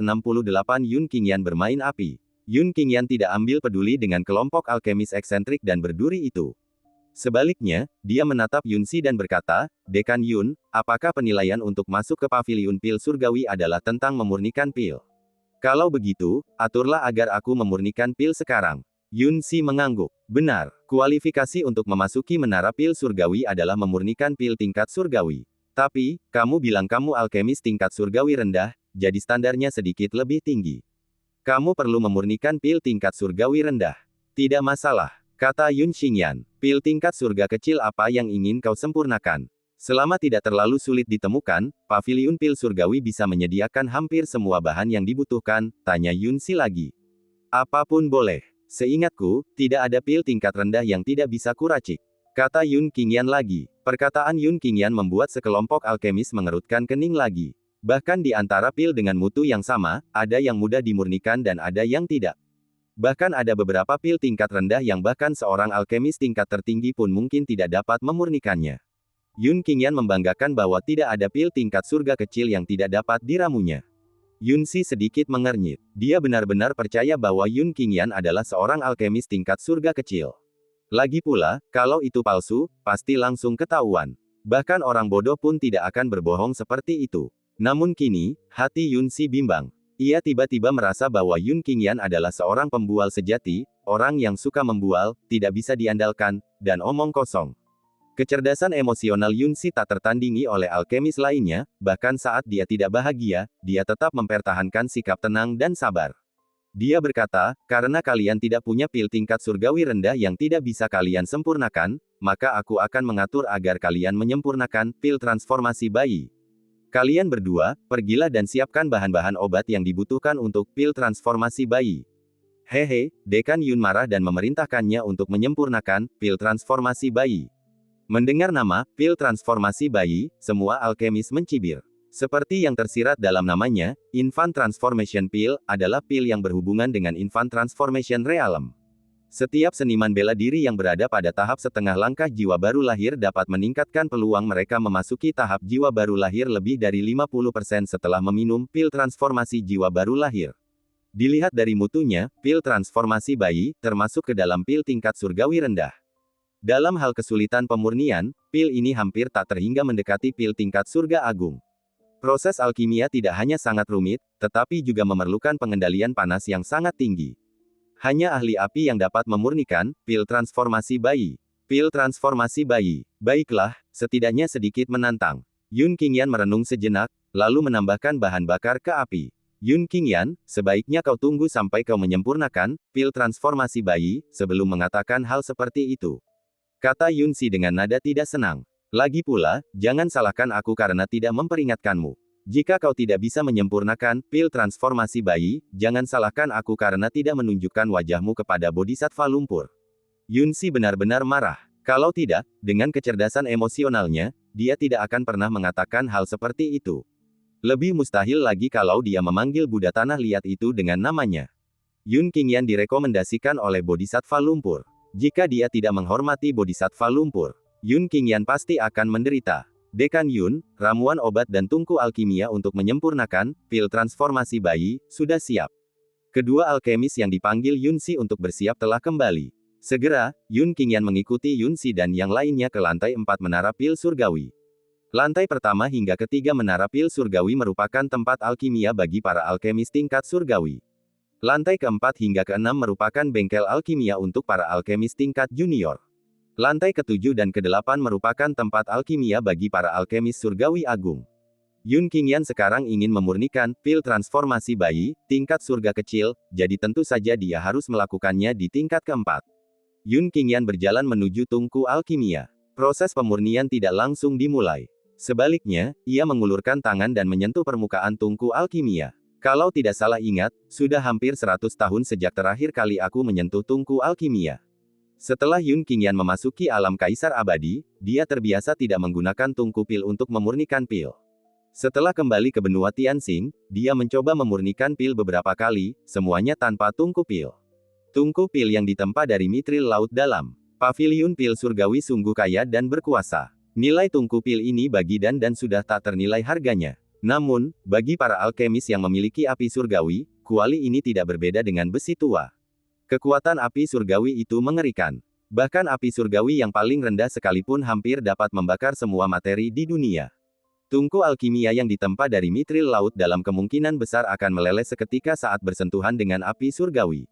Yun Qingyan bermain api. Yun Qingyan tidak ambil peduli dengan kelompok alkemis eksentrik dan berduri itu. Sebaliknya, dia menatap Yunsi dan berkata, Dekan Yun, apakah penilaian untuk masuk ke paviliun pil surgawi adalah tentang memurnikan pil? Kalau begitu, aturlah agar aku memurnikan pil sekarang. Yunsi mengangguk. Benar, kualifikasi untuk memasuki menara pil surgawi adalah memurnikan pil tingkat surgawi. Tapi, kamu bilang kamu alkemis tingkat surgawi rendah, jadi standarnya sedikit lebih tinggi. Kamu perlu memurnikan pil tingkat surgawi rendah. Tidak masalah, kata Yun Qingyan. Pil tingkat surga kecil apa yang ingin kau sempurnakan? Selama tidak terlalu sulit ditemukan, paviliun pil surgawi bisa menyediakan hampir semua bahan yang dibutuhkan, tanya Yunsi lagi. Apapun boleh. Seingatku, tidak ada pil tingkat rendah yang tidak bisa kuracik. Kata Yun Qingyan lagi. Perkataan Yun Qingyan membuat sekelompok alkemis mengerutkan kening lagi. Bahkan di antara pil dengan mutu yang sama, ada yang mudah dimurnikan dan ada yang tidak. Bahkan ada beberapa pil tingkat rendah yang bahkan seorang alkemis tingkat tertinggi pun mungkin tidak dapat memurnikannya. Yun Qingyan membanggakan bahwa tidak ada pil tingkat surga kecil yang tidak dapat diramunya. Yunsi sedikit mengernyit. Dia benar-benar percaya bahwa Yun Qingyan adalah seorang alkemis tingkat surga kecil. Lagi pula, kalau itu palsu, pasti langsung ketahuan. Bahkan orang bodoh pun tidak akan berbohong seperti itu. Namun kini, hati Yunsi bimbang. Ia tiba-tiba merasa bahwa Yun Qingyan adalah seorang pembual sejati, orang yang suka membual, tidak bisa diandalkan, dan omong kosong. Kecerdasan emosional Yunsi tak tertandingi oleh alkemis lainnya, bahkan saat dia tidak bahagia, dia tetap mempertahankan sikap tenang dan sabar. Dia berkata, karena kalian tidak punya pil tingkat surgawi rendah yang tidak bisa kalian sempurnakan, maka aku akan mengatur agar kalian menyempurnakan pil transformasi bayi. Kalian berdua, pergilah dan siapkan bahan-bahan obat yang dibutuhkan untuk pil transformasi bayi. Hehe, Dekan Yun marah dan memerintahkannya untuk menyempurnakan pil transformasi bayi. Mendengar nama, pil transformasi bayi, semua alkemis mencibir. Seperti yang tersirat dalam namanya, Infant Transformation Pill, adalah pil yang berhubungan dengan Infant Transformation Realm. Setiap seniman bela diri yang berada pada tahap setengah langkah jiwa baru lahir dapat meningkatkan peluang mereka memasuki tahap jiwa baru lahir lebih dari 50% setelah meminum pil transformasi jiwa baru lahir. Dilihat dari mutunya, pil transformasi bayi, termasuk ke dalam pil tingkat surgawi rendah. Dalam hal kesulitan pemurnian, pil ini hampir tak terhingga mendekati pil tingkat surga agung. Proses alkimia tidak hanya sangat rumit, tetapi juga memerlukan pengendalian panas yang sangat tinggi. Hanya ahli api yang dapat memurnikan pil transformasi bayi. Pil transformasi bayi. Baiklah, setidaknya sedikit menantang. Yun Qingyan merenung sejenak, lalu menambahkan bahan bakar ke api. Yun Qingyan, sebaiknya kau tunggu sampai kau menyempurnakan pil transformasi bayi, sebelum mengatakan hal seperti itu. Kata Yunsi dengan nada tidak senang. Lagi pula, jangan salahkan aku karena tidak memperingatkanmu. Jika kau tidak bisa menyempurnakan pil transformasi bayi, jangan salahkan aku karena tidak menunjukkan wajahmu kepada bodhisattva lumpur. Yunsi benar-benar marah. Kalau tidak, dengan kecerdasan emosionalnya, dia tidak akan pernah mengatakan hal seperti itu. Lebih mustahil lagi kalau dia memanggil Buddha tanah liat itu dengan namanya. Yun Qingyan direkomendasikan oleh Bodhisattva lumpur. Jika dia tidak menghormati Bodhisattva lumpur, Yun Qingyan pasti akan menderita. Dekan Yun, ramuan obat dan tungku alkimia untuk menyempurnakan pil transformasi bayi sudah siap. Kedua alkemis yang dipanggil Yunsi untuk bersiap telah kembali. Segera, Yun Qingyan mengikuti Yunsi dan yang lainnya ke lantai 4 menara pil surgawi. Lantai pertama hingga ketiga menara pil surgawi merupakan tempat alkimia bagi para alkemis tingkat surgawi. Lantai keempat hingga keenam merupakan bengkel alkimia untuk para alkemis tingkat junior. Lantai ketujuh dan kedelapan merupakan tempat alkimia bagi para alkemis surgawi agung. Yun Qingyan sekarang ingin memurnikan pil transformasi bayi, tingkat surga kecil, jadi tentu saja dia harus melakukannya di tingkat keempat. Yun Qingyan berjalan menuju tungku alkimia. Proses pemurnian tidak langsung dimulai. Sebaliknya, ia mengulurkan tangan dan menyentuh permukaan tungku alkimia. Kalau tidak salah ingat, sudah hampir 100 tahun sejak terakhir kali aku menyentuh tungku alkimia. Setelah Yun Qingyan memasuki alam kaisar abadi, dia terbiasa tidak menggunakan tungku pil untuk memurnikan pil. Setelah kembali ke benua Tianxing, dia mencoba memurnikan pil beberapa kali, semuanya tanpa tungku pil. Tungku pil yang ditempa dari mitril laut dalam. Paviliun pil surgawi sungguh kaya dan berkuasa. Nilai tungku pil ini bagi dan sudah tak ternilai harganya. Namun, bagi para alkemis yang memiliki api surgawi, kuali ini tidak berbeda dengan besi tua. Kekuatan api surgawi itu mengerikan. Bahkan api surgawi yang paling rendah sekalipun hampir dapat membakar semua materi di dunia. Tungku alkimia yang ditempa dari mitril laut dalam kemungkinan besar akan meleleh seketika saat bersentuhan dengan api surgawi.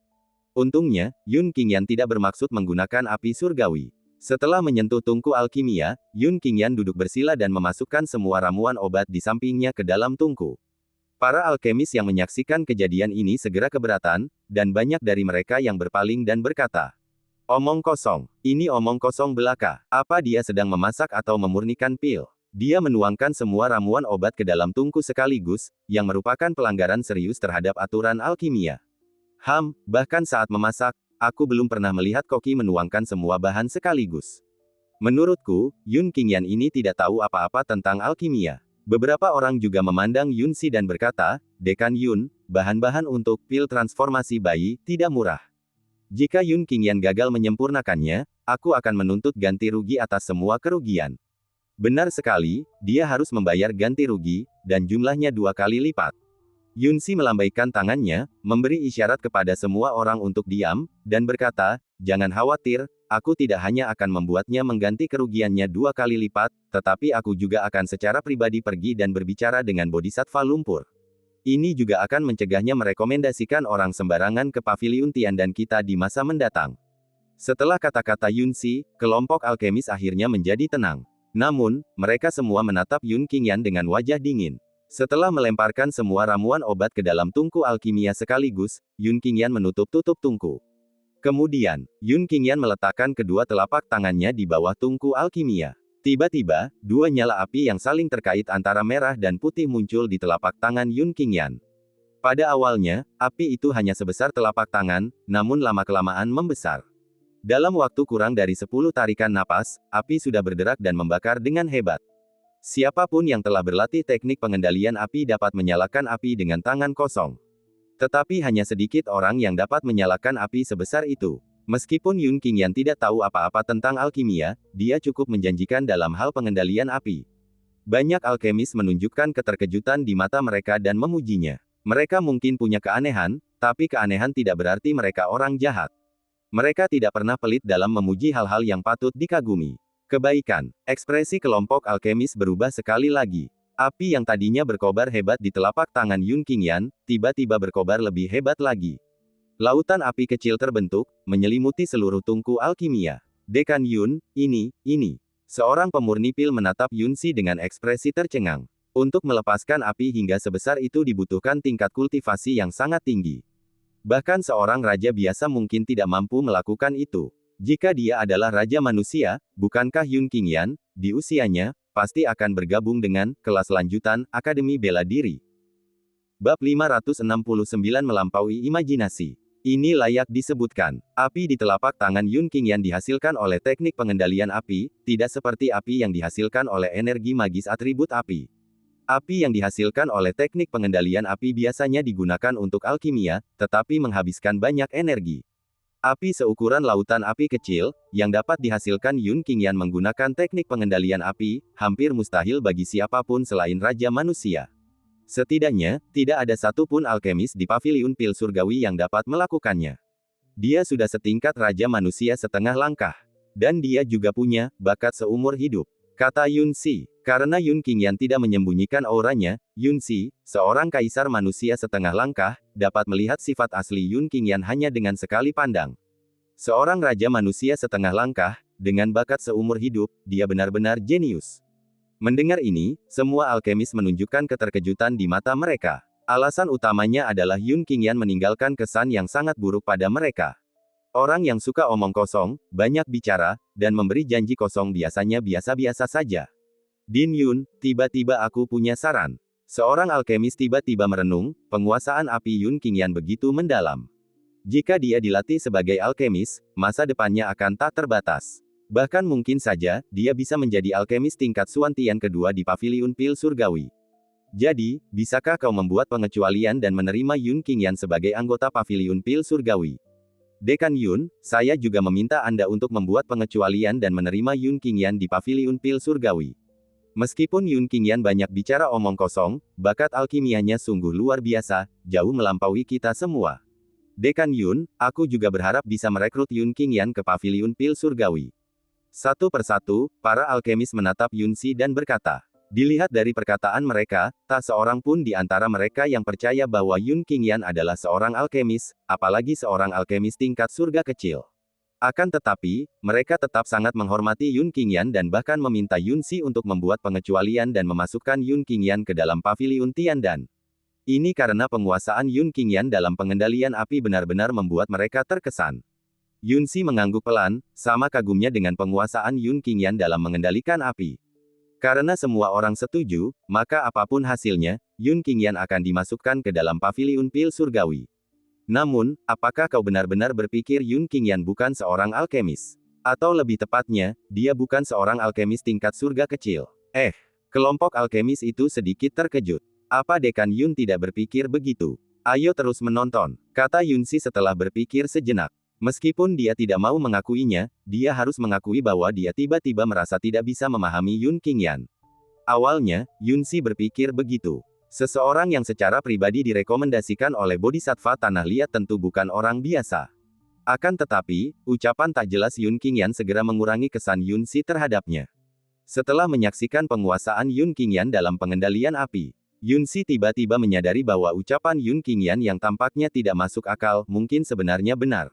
Untungnya, Yun Qingyan tidak bermaksud menggunakan api surgawi. Setelah menyentuh tungku alkimia, Yun Qingyan duduk bersila dan memasukkan semua ramuan obat di sampingnya ke dalam tungku. Para alkemis yang menyaksikan kejadian ini segera keberatan, dan banyak dari mereka yang berpaling dan berkata, "Omong kosong. Ini omong kosong belaka. Apa dia sedang memasak atau memurnikan pil?" Dia menuangkan semua ramuan obat ke dalam tungku sekaligus, yang merupakan pelanggaran serius terhadap aturan alkimia. Bahkan saat memasak, aku belum pernah melihat koki menuangkan semua bahan sekaligus. Menurutku, Yun Qingyan ini tidak tahu apa-apa tentang alkimia. Beberapa orang juga memandang Yunsi dan berkata, "Dekan Yun, bahan-bahan untuk pil transformasi bayi tidak murah. Jika Yun Qingyan gagal menyempurnakannya, aku akan menuntut ganti rugi atas semua kerugian." Benar sekali, dia harus membayar ganti rugi, dan jumlahnya 2 kali lipat. Yunsi melambaikan tangannya, memberi isyarat kepada semua orang untuk diam, dan berkata, "Jangan khawatir, aku tidak hanya akan membuatnya mengganti kerugiannya 2 kali lipat, tetapi aku juga akan secara pribadi pergi dan berbicara dengan Bodhisattva lumpur. Ini juga akan mencegahnya merekomendasikan orang sembarangan ke Paviliun Tian dan kita di masa mendatang." Setelah kata-kata Yunsi, kelompok alkemis akhirnya menjadi tenang. Namun, mereka semua menatap Yun Qingyan dengan wajah dingin. Setelah melemparkan semua ramuan obat ke dalam tungku alkimia sekaligus, Yun Qingyan menutup-tutup tungku. Kemudian, Yun Qingyan meletakkan kedua telapak tangannya di bawah tungku alkimia. Tiba-tiba, 2 nyala api yang saling terkait antara merah dan putih muncul di telapak tangan Yun Qingyan. Pada awalnya, api itu hanya sebesar telapak tangan, namun lama-kelamaan membesar. Dalam waktu kurang dari 10 tarikan napas, api sudah berderak dan membakar dengan hebat. Siapapun yang telah berlatih teknik pengendalian api dapat menyalakan api dengan tangan kosong. Tetapi hanya sedikit orang yang dapat menyalakan api sebesar itu. Meskipun Yun Qingyan tidak tahu apa-apa tentang alkimia, dia cukup menjanjikan dalam hal pengendalian api. Banyak alkemis menunjukkan keterkejutan di mata mereka dan memujinya. Mereka mungkin punya keanehan, tapi keanehan tidak berarti mereka orang jahat. Mereka tidak pernah pelit dalam memuji hal-hal yang patut dikagumi. Kebaikan. Ekspresi kelompok alkemis berubah sekali lagi. Api yang tadinya berkobar hebat di telapak tangan Yun Qingyan, tiba-tiba berkobar lebih hebat lagi. Lautan api kecil terbentuk, menyelimuti seluruh tungku alkimia. "Dekan Yun, ini. Seorang pemurni pil menatap Yunsi dengan ekspresi tercengang. Untuk melepaskan api hingga sebesar itu dibutuhkan tingkat kultivasi yang sangat tinggi. Bahkan seorang raja biasa mungkin tidak mampu melakukan itu. Jika dia adalah raja manusia, bukankah Yun Qingyan, di usianya, pasti akan bergabung dengan kelas lanjutan Akademi Bela Diri?" Bab 569 Melampaui Imajinasi. Ini layak disebutkan. Api di telapak tangan Yun Qingyan dihasilkan oleh teknik pengendalian api, tidak seperti api yang dihasilkan oleh energi magis atribut api. Api yang dihasilkan oleh teknik pengendalian api biasanya digunakan untuk alkimia, tetapi menghabiskan banyak energi. Api seukuran lautan api kecil, yang dapat dihasilkan Yun Qingyan menggunakan teknik pengendalian api, hampir mustahil bagi siapapun selain Raja Manusia. Setidaknya, tidak ada satupun alkemis di Paviliun Pil Surgawi yang dapat melakukannya. Dia sudah setingkat Raja Manusia setengah langkah. Dan dia juga punya bakat seumur hidup, kata Yun Si. Karena Yun Qingyan tidak menyembunyikan auranya, Yun Si, seorang kaisar manusia setengah langkah, dapat melihat sifat asli Yun Qingyan hanya dengan sekali pandang. Seorang raja manusia setengah langkah, dengan bakat seumur hidup, dia benar-benar jenius. Mendengar ini, semua alkemis menunjukkan keterkejutan di mata mereka. Alasan utamanya adalah Yun Qingyan meninggalkan kesan yang sangat buruk pada mereka. Orang yang suka omong kosong, banyak bicara, dan memberi janji kosong biasanya biasa-biasa saja. Din Yun, tiba-tiba aku punya saran. Seorang alkemis tiba-tiba merenung, penguasaan api Yun Qingyan begitu mendalam. Jika dia dilatih sebagai alkemis, masa depannya akan tak terbatas. Bahkan mungkin saja, dia bisa menjadi alkemis tingkat Suantian kedua di Paviliun Pil Surgawi. Jadi, bisakah kau membuat pengecualian dan menerima Yun Qingyan sebagai anggota Paviliun Pil Surgawi? Dekan Yun, saya juga meminta Anda untuk membuat pengecualian dan menerima Yun Qingyan di Paviliun Pil Surgawi. Meskipun Yun Qingyan banyak bicara omong kosong, bakat alkimianya sungguh luar biasa, jauh melampaui kita semua. Dekan Yun, aku juga berharap bisa merekrut Yun Qingyan ke Paviliun Pil Surgawi. Satu persatu, para alkemis menatap Yun Si dan berkata, dilihat dari perkataan mereka, tak seorang pun di antara mereka yang percaya bahwa Yun Qingyan adalah seorang alkemis, apalagi seorang alkemis tingkat surga kecil. Akan tetapi, mereka tetap sangat menghormati Yun Qingyan dan bahkan meminta Yun Si untuk membuat pengecualian dan memasukkan Yun Qingyan ke dalam Paviliun Tiandan. Ini karena penguasaan Yun Qingyan dalam pengendalian api benar-benar membuat mereka terkesan. Yun Si mengangguk pelan, sama kagumnya dengan penguasaan Yun Qingyan dalam mengendalikan api. Karena semua orang setuju, maka apapun hasilnya, Yun Qingyan akan dimasukkan ke dalam Paviliun Pil Surgawi. Namun, apakah kau benar-benar berpikir Yun Qingyan bukan seorang alkemis? Atau lebih tepatnya, dia bukan seorang alkemis tingkat surga kecil? Kelompok alkemis itu sedikit terkejut. Apa Dekan Yun tidak berpikir begitu? Ayo terus menonton, kata Yun Si setelah berpikir sejenak. Meskipun dia tidak mau mengakuinya, dia harus mengakui bahwa dia tiba-tiba merasa tidak bisa memahami Yun Qingyan. Awalnya, Yun Si berpikir begitu. Seseorang yang secara pribadi direkomendasikan oleh Bodhisattva Tanah Liat tentu bukan orang biasa. Akan tetapi, ucapan tak jelas Yun Qingyan segera mengurangi kesan Yun Si terhadapnya. Setelah menyaksikan penguasaan Yun Qingyan dalam pengendalian api, Yun Si tiba-tiba menyadari bahwa ucapan Yun Qingyan yang tampaknya tidak masuk akal, mungkin sebenarnya benar.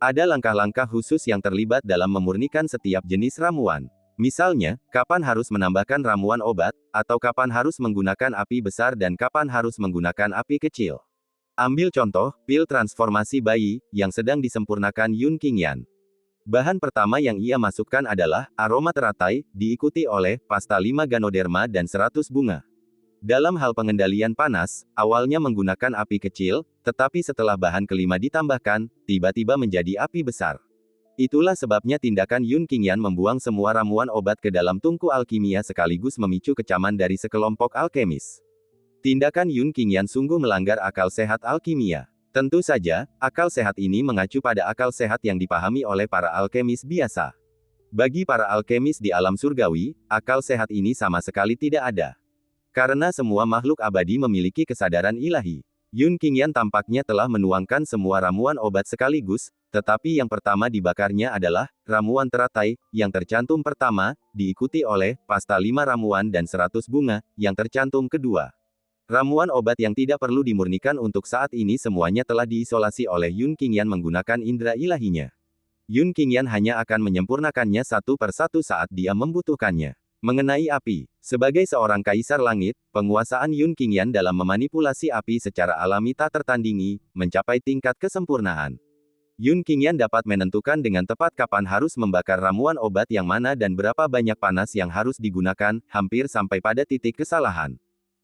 Ada langkah-langkah khusus yang terlibat dalam memurnikan setiap jenis ramuan. Misalnya, kapan harus menambahkan ramuan obat, atau kapan harus menggunakan api besar dan kapan harus menggunakan api kecil. Ambil contoh, pil transformasi bayi, yang sedang disempurnakan Yun Qingyan. Bahan pertama yang ia masukkan adalah aroma teratai, diikuti oleh pasta 5 ganoderma dan 100 bunga. Dalam hal pengendalian panas, awalnya menggunakan api kecil, tetapi setelah bahan kelima ditambahkan, tiba-tiba menjadi api besar. Itulah sebabnya tindakan Yun Qingyan membuang semua ramuan obat ke dalam tungku alkimia sekaligus memicu kecaman dari sekelompok alkemis. Tindakan Yun Qingyan sungguh melanggar akal sehat alkimia. Tentu saja, akal sehat ini mengacu pada akal sehat yang dipahami oleh para alkemis biasa. Bagi para alkemis di alam surgawi, akal sehat ini sama sekali tidak ada. Karena semua makhluk abadi memiliki kesadaran ilahi. Yun Qingyan tampaknya telah menuangkan semua ramuan obat sekaligus, tetapi yang pertama dibakarnya adalah ramuan teratai, yang tercantum pertama, diikuti oleh pasta 5 ramuan dan 100 bunga, yang tercantum kedua. Ramuan obat yang tidak perlu dimurnikan untuk saat ini semuanya telah diisolasi oleh Yun Qingyan menggunakan indera ilahinya. Yun Qingyan hanya akan menyempurnakannya satu persatu saat dia membutuhkannya. Mengenai api, sebagai seorang kaisar langit, penguasaan Yun Qingyan dalam memanipulasi api secara alami tak tertandingi, mencapai tingkat kesempurnaan. Yun Qingyan dapat menentukan dengan tepat kapan harus membakar ramuan obat yang mana dan berapa banyak panas yang harus digunakan, hampir sampai pada titik kesalahan.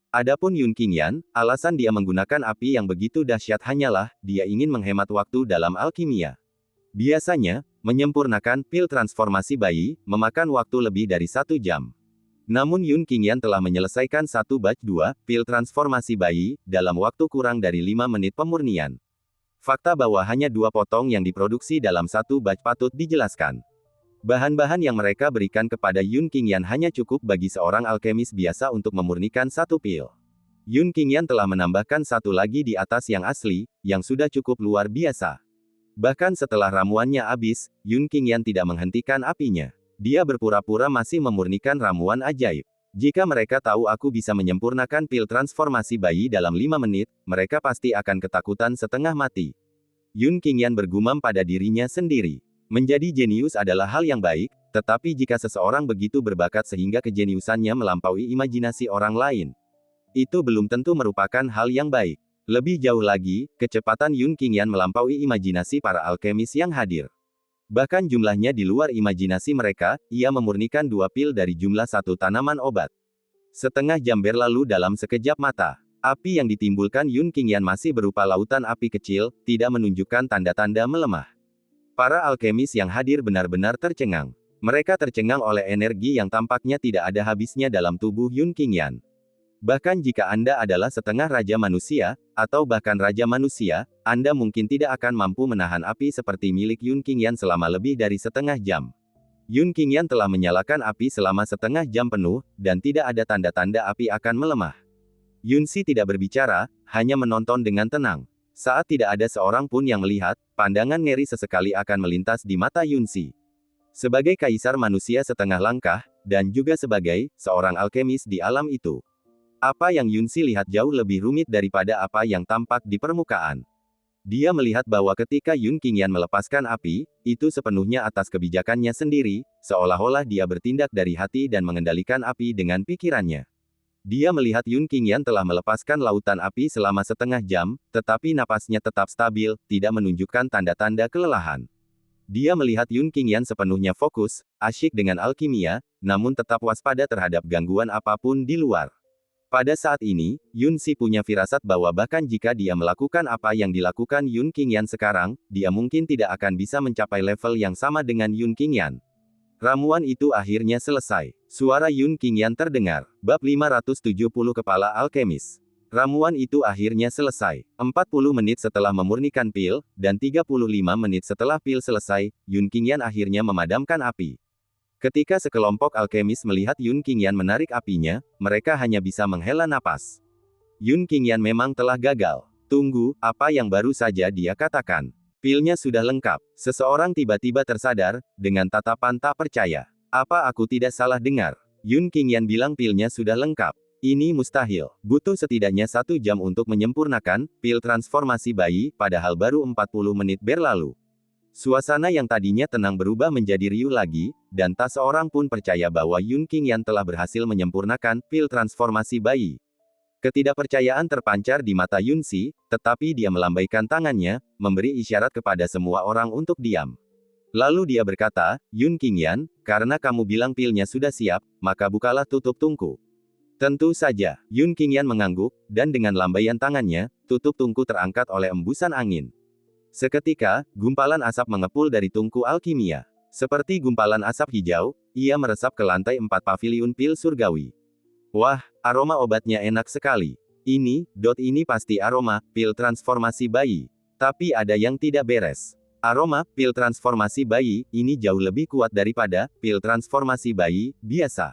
Adapun Yun Qingyan, alasan dia menggunakan api yang begitu dahsyat hanyalah, dia ingin menghemat waktu dalam alkimia. Biasanya, menyempurnakan pil transformasi bayi, memakan waktu lebih dari 1 jam. Namun Yun Qingyan telah menyelesaikan satu batch 2 pil transformasi bayi dalam waktu kurang dari 5 menit pemurnian. Fakta bahwa hanya 2 potong yang diproduksi dalam satu batch patut dijelaskan. Bahan-bahan yang mereka berikan kepada Yun Qingyan hanya cukup bagi seorang alkemis biasa untuk memurnikan satu pil. Yun Qingyan telah menambahkan satu lagi di atas yang asli, yang sudah cukup luar biasa. Bahkan setelah ramuannya habis, Yun Qingyan tidak menghentikan apinya. Dia berpura-pura masih memurnikan ramuan ajaib. Jika mereka tahu aku bisa menyempurnakan pil transformasi bayi dalam 5 menit, mereka pasti akan ketakutan setengah mati. Yun Qingyan bergumam pada dirinya sendiri. Menjadi jenius adalah hal yang baik, tetapi jika seseorang begitu berbakat sehingga kejeniusannya melampaui imajinasi orang lain, itu belum tentu merupakan hal yang baik. Lebih jauh lagi, kecepatan Yun Qingyan melampaui imajinasi para alkemis yang hadir. Bahkan jumlahnya di luar imajinasi mereka, ia memurnikan 2 pil dari jumlah satu tanaman obat. Setengah jam berlalu dalam sekejap mata. Api yang ditimbulkan Yun Qingyan masih berupa lautan api kecil, tidak menunjukkan tanda-tanda melemah. Para alkemis yang hadir benar-benar tercengang. Mereka tercengang oleh energi yang tampaknya tidak ada habisnya dalam tubuh Yun Qingyan. Bahkan jika Anda adalah setengah raja manusia, atau bahkan raja manusia, Anda mungkin tidak akan mampu menahan api seperti milik Yun Qingyan selama lebih dari setengah jam. Yun Qingyan telah menyalakan api selama setengah jam penuh, dan tidak ada tanda-tanda api akan melemah. Yunsi tidak berbicara, hanya menonton dengan tenang. Saat tidak ada seorang pun yang melihat, pandangan ngeri sesekali akan melintas di mata Yunsi. Sebagai kaisar manusia setengah langkah, dan juga sebagai seorang alkemis di alam itu, apa yang Yunsi lihat jauh lebih rumit daripada apa yang tampak di permukaan. Dia melihat bahwa ketika Yun Qingyan melepaskan api, itu sepenuhnya atas kebijakannya sendiri, seolah-olah dia bertindak dari hati dan mengendalikan api dengan pikirannya. Dia melihat Yun Qingyan telah melepaskan lautan api selama setengah jam, tetapi napasnya tetap stabil, tidak menunjukkan tanda-tanda kelelahan. Dia melihat Yun Qingyan sepenuhnya fokus, asyik dengan alkimia, namun tetap waspada terhadap gangguan apapun di luar. Pada saat ini, Yunsi punya firasat bahwa bahkan jika dia melakukan apa yang dilakukan Yun Qingyan sekarang, dia mungkin tidak akan bisa mencapai level yang sama dengan Yun Qingyan. Ramuan itu akhirnya selesai. Suara Yun Qingyan terdengar. Bab 570 Kepala Alkemis. Ramuan itu akhirnya selesai. 40 menit setelah memurnikan pil, dan 35 menit setelah pil selesai, Yun Qingyan akhirnya memadamkan api. Ketika sekelompok alkemis melihat Yun Qingyan menarik apinya, mereka hanya bisa menghela napas. Yun Qingyan memang telah gagal. Tunggu, apa yang baru saja dia katakan? Pilnya sudah lengkap. Seseorang tiba-tiba tersadar, dengan tatapan tak percaya. Apa aku tidak salah dengar? Yun Qingyan bilang pilnya sudah lengkap. Ini mustahil. Butuh setidaknya 1 jam untuk menyempurnakan pil transformasi bayi, padahal baru 40 menit berlalu. Suasana yang tadinya tenang berubah menjadi riuh lagi, dan tak seorang pun percaya bahwa Yun Qingyan telah berhasil menyempurnakan pil transformasi bayi. Ketidakpercayaan terpancar di mata Yunsi, tetapi dia melambaikan tangannya, memberi isyarat kepada semua orang untuk diam. Lalu dia berkata, Yun Qingyan, karena kamu bilang pilnya sudah siap, maka bukalah tutup tungku. Tentu saja, Yun Qingyan mengangguk, dan dengan lambaian tangannya, tutup tungku terangkat oleh embusan angin. Seketika, gumpalan asap mengepul dari tungku alkimia. Seperti gumpalan asap hijau, ia meresap ke lantai 4 paviliun pil surgawi. Wah, aroma obatnya enak sekali. Ini pasti aroma pil transformasi bayi. Tapi ada yang tidak beres. Aroma pil transformasi bayi ini jauh lebih kuat daripada pil transformasi bayi biasa.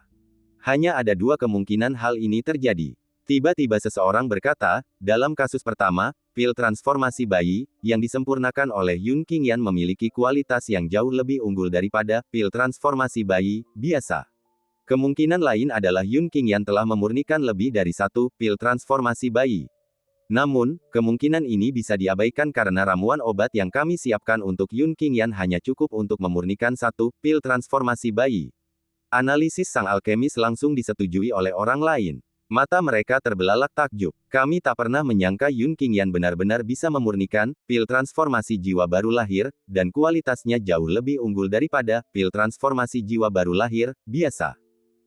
Hanya ada 2 kemungkinan hal ini terjadi. Tiba-tiba seseorang berkata, dalam kasus pertama, pil transformasi bayi, yang disempurnakan oleh Yun Qingyan memiliki kualitas yang jauh lebih unggul daripada pil transformasi bayi biasa. Kemungkinan lain adalah Yun Qingyan telah memurnikan lebih dari 1 pil transformasi bayi. Namun, kemungkinan ini bisa diabaikan karena ramuan obat yang kami siapkan untuk Yun Qingyan hanya cukup untuk memurnikan 1 pil transformasi bayi. Analisis sang alkemis langsung disetujui oleh orang lain. Mata mereka terbelalak takjub. Kami tak pernah menyangka Yun Qingyan benar-benar bisa memurnikan pil transformasi jiwa baru lahir, dan kualitasnya jauh lebih unggul daripada pil transformasi jiwa baru lahir biasa.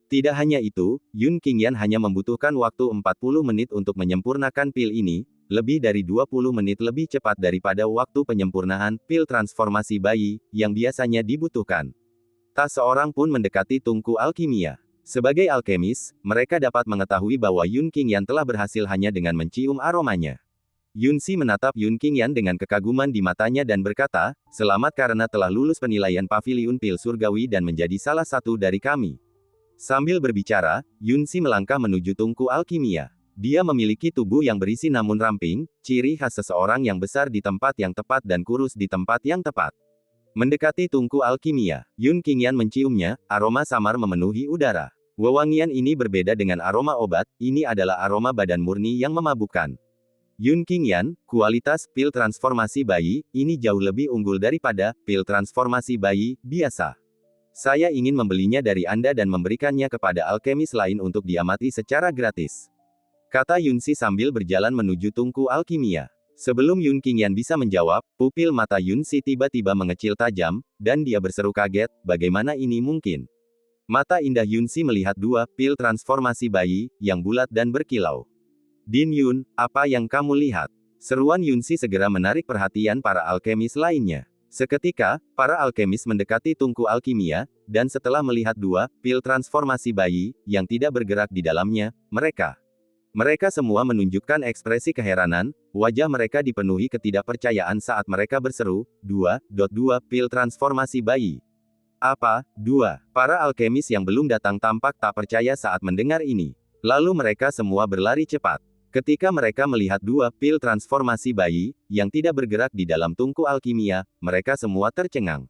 Tidak hanya itu, Yun Qingyan hanya membutuhkan waktu 40 menit untuk menyempurnakan pil ini, lebih dari 20 menit lebih cepat daripada waktu penyempurnaan pil transformasi bayi yang biasanya dibutuhkan. Tak seorang pun mendekati tungku alkimia. Sebagai alkemis, mereka dapat mengetahui bahwa Yun Qingyan telah berhasil hanya dengan mencium aromanya. Yunsi menatap Yun Qingyan dengan kekaguman di matanya dan berkata, "Selamat karena telah lulus penilaian Paviliun Pil Surgawi dan menjadi salah satu dari kami." Sambil berbicara, Yunsi melangkah menuju tungku alkimia. Dia memiliki tubuh yang berisi namun ramping, ciri khas seseorang yang besar di tempat yang tepat dan kurus di tempat yang tepat. Mendekati tungku alkimia, Yun Qingyan menciumnya, aroma samar memenuhi udara. Wewangian ini berbeda dengan aroma obat, ini adalah aroma badan murni yang memabukkan. Yun Qingyan, kualitas pil transformasi bayi, ini jauh lebih unggul daripada pil transformasi bayi biasa. Saya ingin membelinya dari Anda dan memberikannya kepada alkemis lain untuk diamati secara gratis. Kata Yunsi sambil berjalan menuju tungku alkimia. Sebelum Yun Qingyan bisa menjawab, pupil mata Yunsi tiba-tiba mengecil tajam, dan dia berseru kaget, bagaimana ini mungkin? Mata indah Yunsi melihat dua pil transformasi bayi, yang bulat dan berkilau. Din Yun, apa yang kamu lihat? Seruan Yunsi segera menarik perhatian para alkemis lainnya. Seketika, para alkemis mendekati tungku alkimia, dan setelah melihat dua pil transformasi bayi, yang tidak bergerak di dalamnya, mereka semua menunjukkan ekspresi keheranan, wajah mereka dipenuhi ketidakpercayaan saat mereka berseru, dua pil transformasi bayi. Apa, dua? Para alkemis yang belum datang tampak tak percaya saat mendengar ini. Lalu mereka semua berlari cepat. Ketika mereka melihat dua pil transformasi bayi, yang tidak bergerak di dalam tungku alkimia, mereka semua tercengang.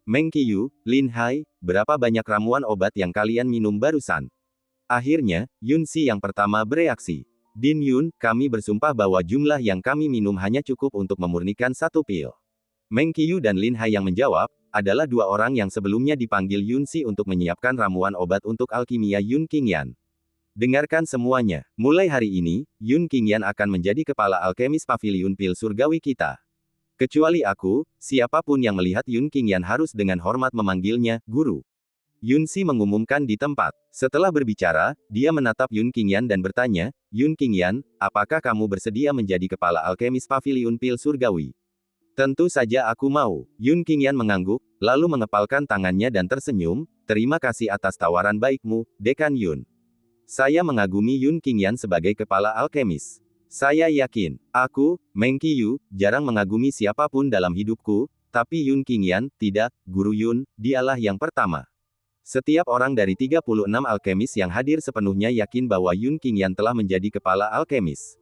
Meng Qiyu, Lin Hai, berapa banyak ramuan obat yang kalian minum barusan? Akhirnya, Yunsi yang pertama bereaksi. Din Yun, kami bersumpah bahwa jumlah yang kami minum hanya cukup untuk memurnikan satu pil. Meng Qiyu dan Lin Hai yang menjawab, adalah dua orang yang sebelumnya dipanggil Yunsi untuk menyiapkan ramuan obat untuk alkimia Yun Qingyan. Dengarkan semuanya, mulai hari ini, Yun Qingyan akan menjadi kepala alkemis Paviliun Pil Surgawi kita. Kecuali aku, siapapun yang melihat Yun Qingyan harus dengan hormat memanggilnya, guru. Yunsi mengumumkan di tempat. Setelah berbicara, dia menatap Yun Qingyan dan bertanya, Yun Qingyan, apakah kamu bersedia menjadi kepala alkemis Paviliun Pil Surgawi? Tentu saja aku mau. Yun Qingyan mengangguk, lalu mengepalkan tangannya dan tersenyum, terima kasih atas tawaran baikmu, Dekan Yun. Saya mengagumi Yun Qingyan sebagai kepala alkemis. Saya yakin, aku, Meng Qiyu, jarang mengagumi siapapun dalam hidupku, tapi Yun Qingyan, tidak, Guru Yun, dialah yang pertama. Setiap orang dari 36 alkemis yang hadir sepenuhnya yakin bahwa Yun Qingyan telah menjadi kepala alkemis.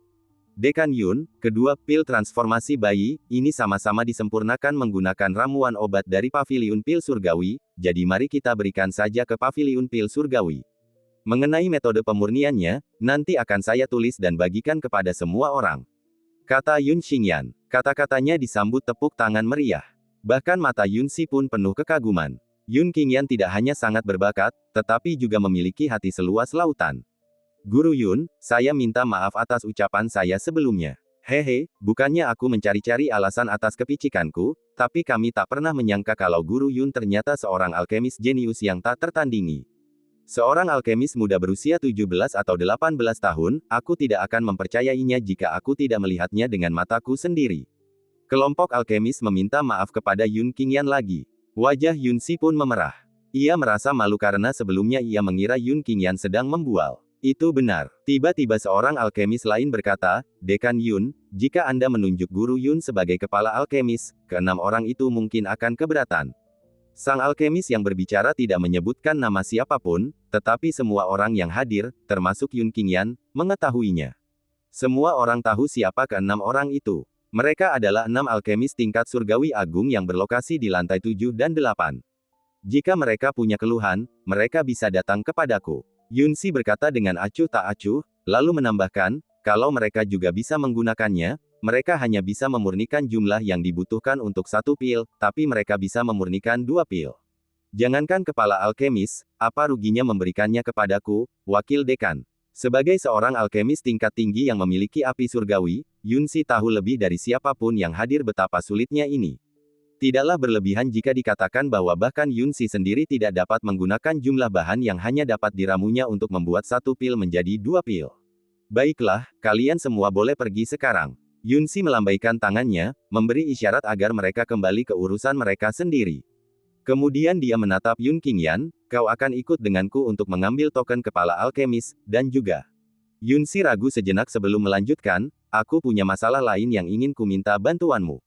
Dekan Yun, kedua pil transformasi bayi, ini sama-sama disempurnakan menggunakan ramuan obat dari Paviliun Pil Surgawi, jadi mari kita berikan saja ke Paviliun Pil Surgawi. Mengenai metode pemurniannya, nanti akan saya tulis dan bagikan kepada semua orang. Kata Yun Qingyan. Kata-katanya disambut tepuk tangan meriah. Bahkan mata Yunsi pun penuh kekaguman. Yun Qingyan tidak hanya sangat berbakat, tetapi juga memiliki hati seluas lautan. Guru Yun, saya minta maaf atas ucapan saya sebelumnya. Hehe, bukannya aku mencari-cari alasan atas kepicikanku, tapi kami tak pernah menyangka kalau Guru Yun ternyata seorang alkemis jenius yang tak tertandingi. Seorang alkemis muda berusia 17 atau 18 tahun, aku tidak akan mempercayainya jika aku tidak melihatnya dengan mataku sendiri. Kelompok alkemis meminta maaf kepada Yun Qingyan lagi. Wajah Yunsi pun memerah. Ia merasa malu karena sebelumnya ia mengira Yun Qingyan sedang membual. Itu benar. Tiba-tiba seorang alkemis lain berkata, Dekan Yun, jika Anda menunjuk Guru Yun sebagai kepala alkemis, keenam orang itu mungkin akan keberatan. Sang alkemis yang berbicara tidak menyebutkan nama siapapun, tetapi semua orang yang hadir, termasuk Yun Qingyan, mengetahuinya. Semua orang tahu siapa keenam orang itu. Mereka adalah 6 alkemis tingkat surgawi agung yang berlokasi di lantai 7 dan 8. Jika mereka punya keluhan, mereka bisa datang kepadaku. Yunsi berkata dengan acuh tak acuh, lalu menambahkan, kalau mereka juga bisa menggunakannya, mereka hanya bisa memurnikan jumlah yang dibutuhkan untuk satu pil, tapi mereka bisa memurnikan 2 pil. Jangankan kepala alkemis, apa ruginya memberikannya kepadaku, wakil dekan. Sebagai seorang alkemis tingkat tinggi yang memiliki api surgawi, Yunsi tahu lebih dari siapapun yang hadir betapa sulitnya ini. Tidaklah berlebihan jika dikatakan bahwa bahkan Yunsi sendiri tidak dapat menggunakan jumlah bahan yang hanya dapat diramunya untuk membuat satu pil menjadi 2 pil. Baiklah, kalian semua boleh pergi sekarang. Yunsi melambaikan tangannya, memberi isyarat agar mereka kembali ke urusan mereka sendiri. Kemudian dia menatap Yun Qingyan, kau akan ikut denganku untuk mengambil token kepala alkemis, dan juga. Yun Si ragu sejenak sebelum melanjutkan, aku punya masalah lain yang ingin ku minta bantuanmu.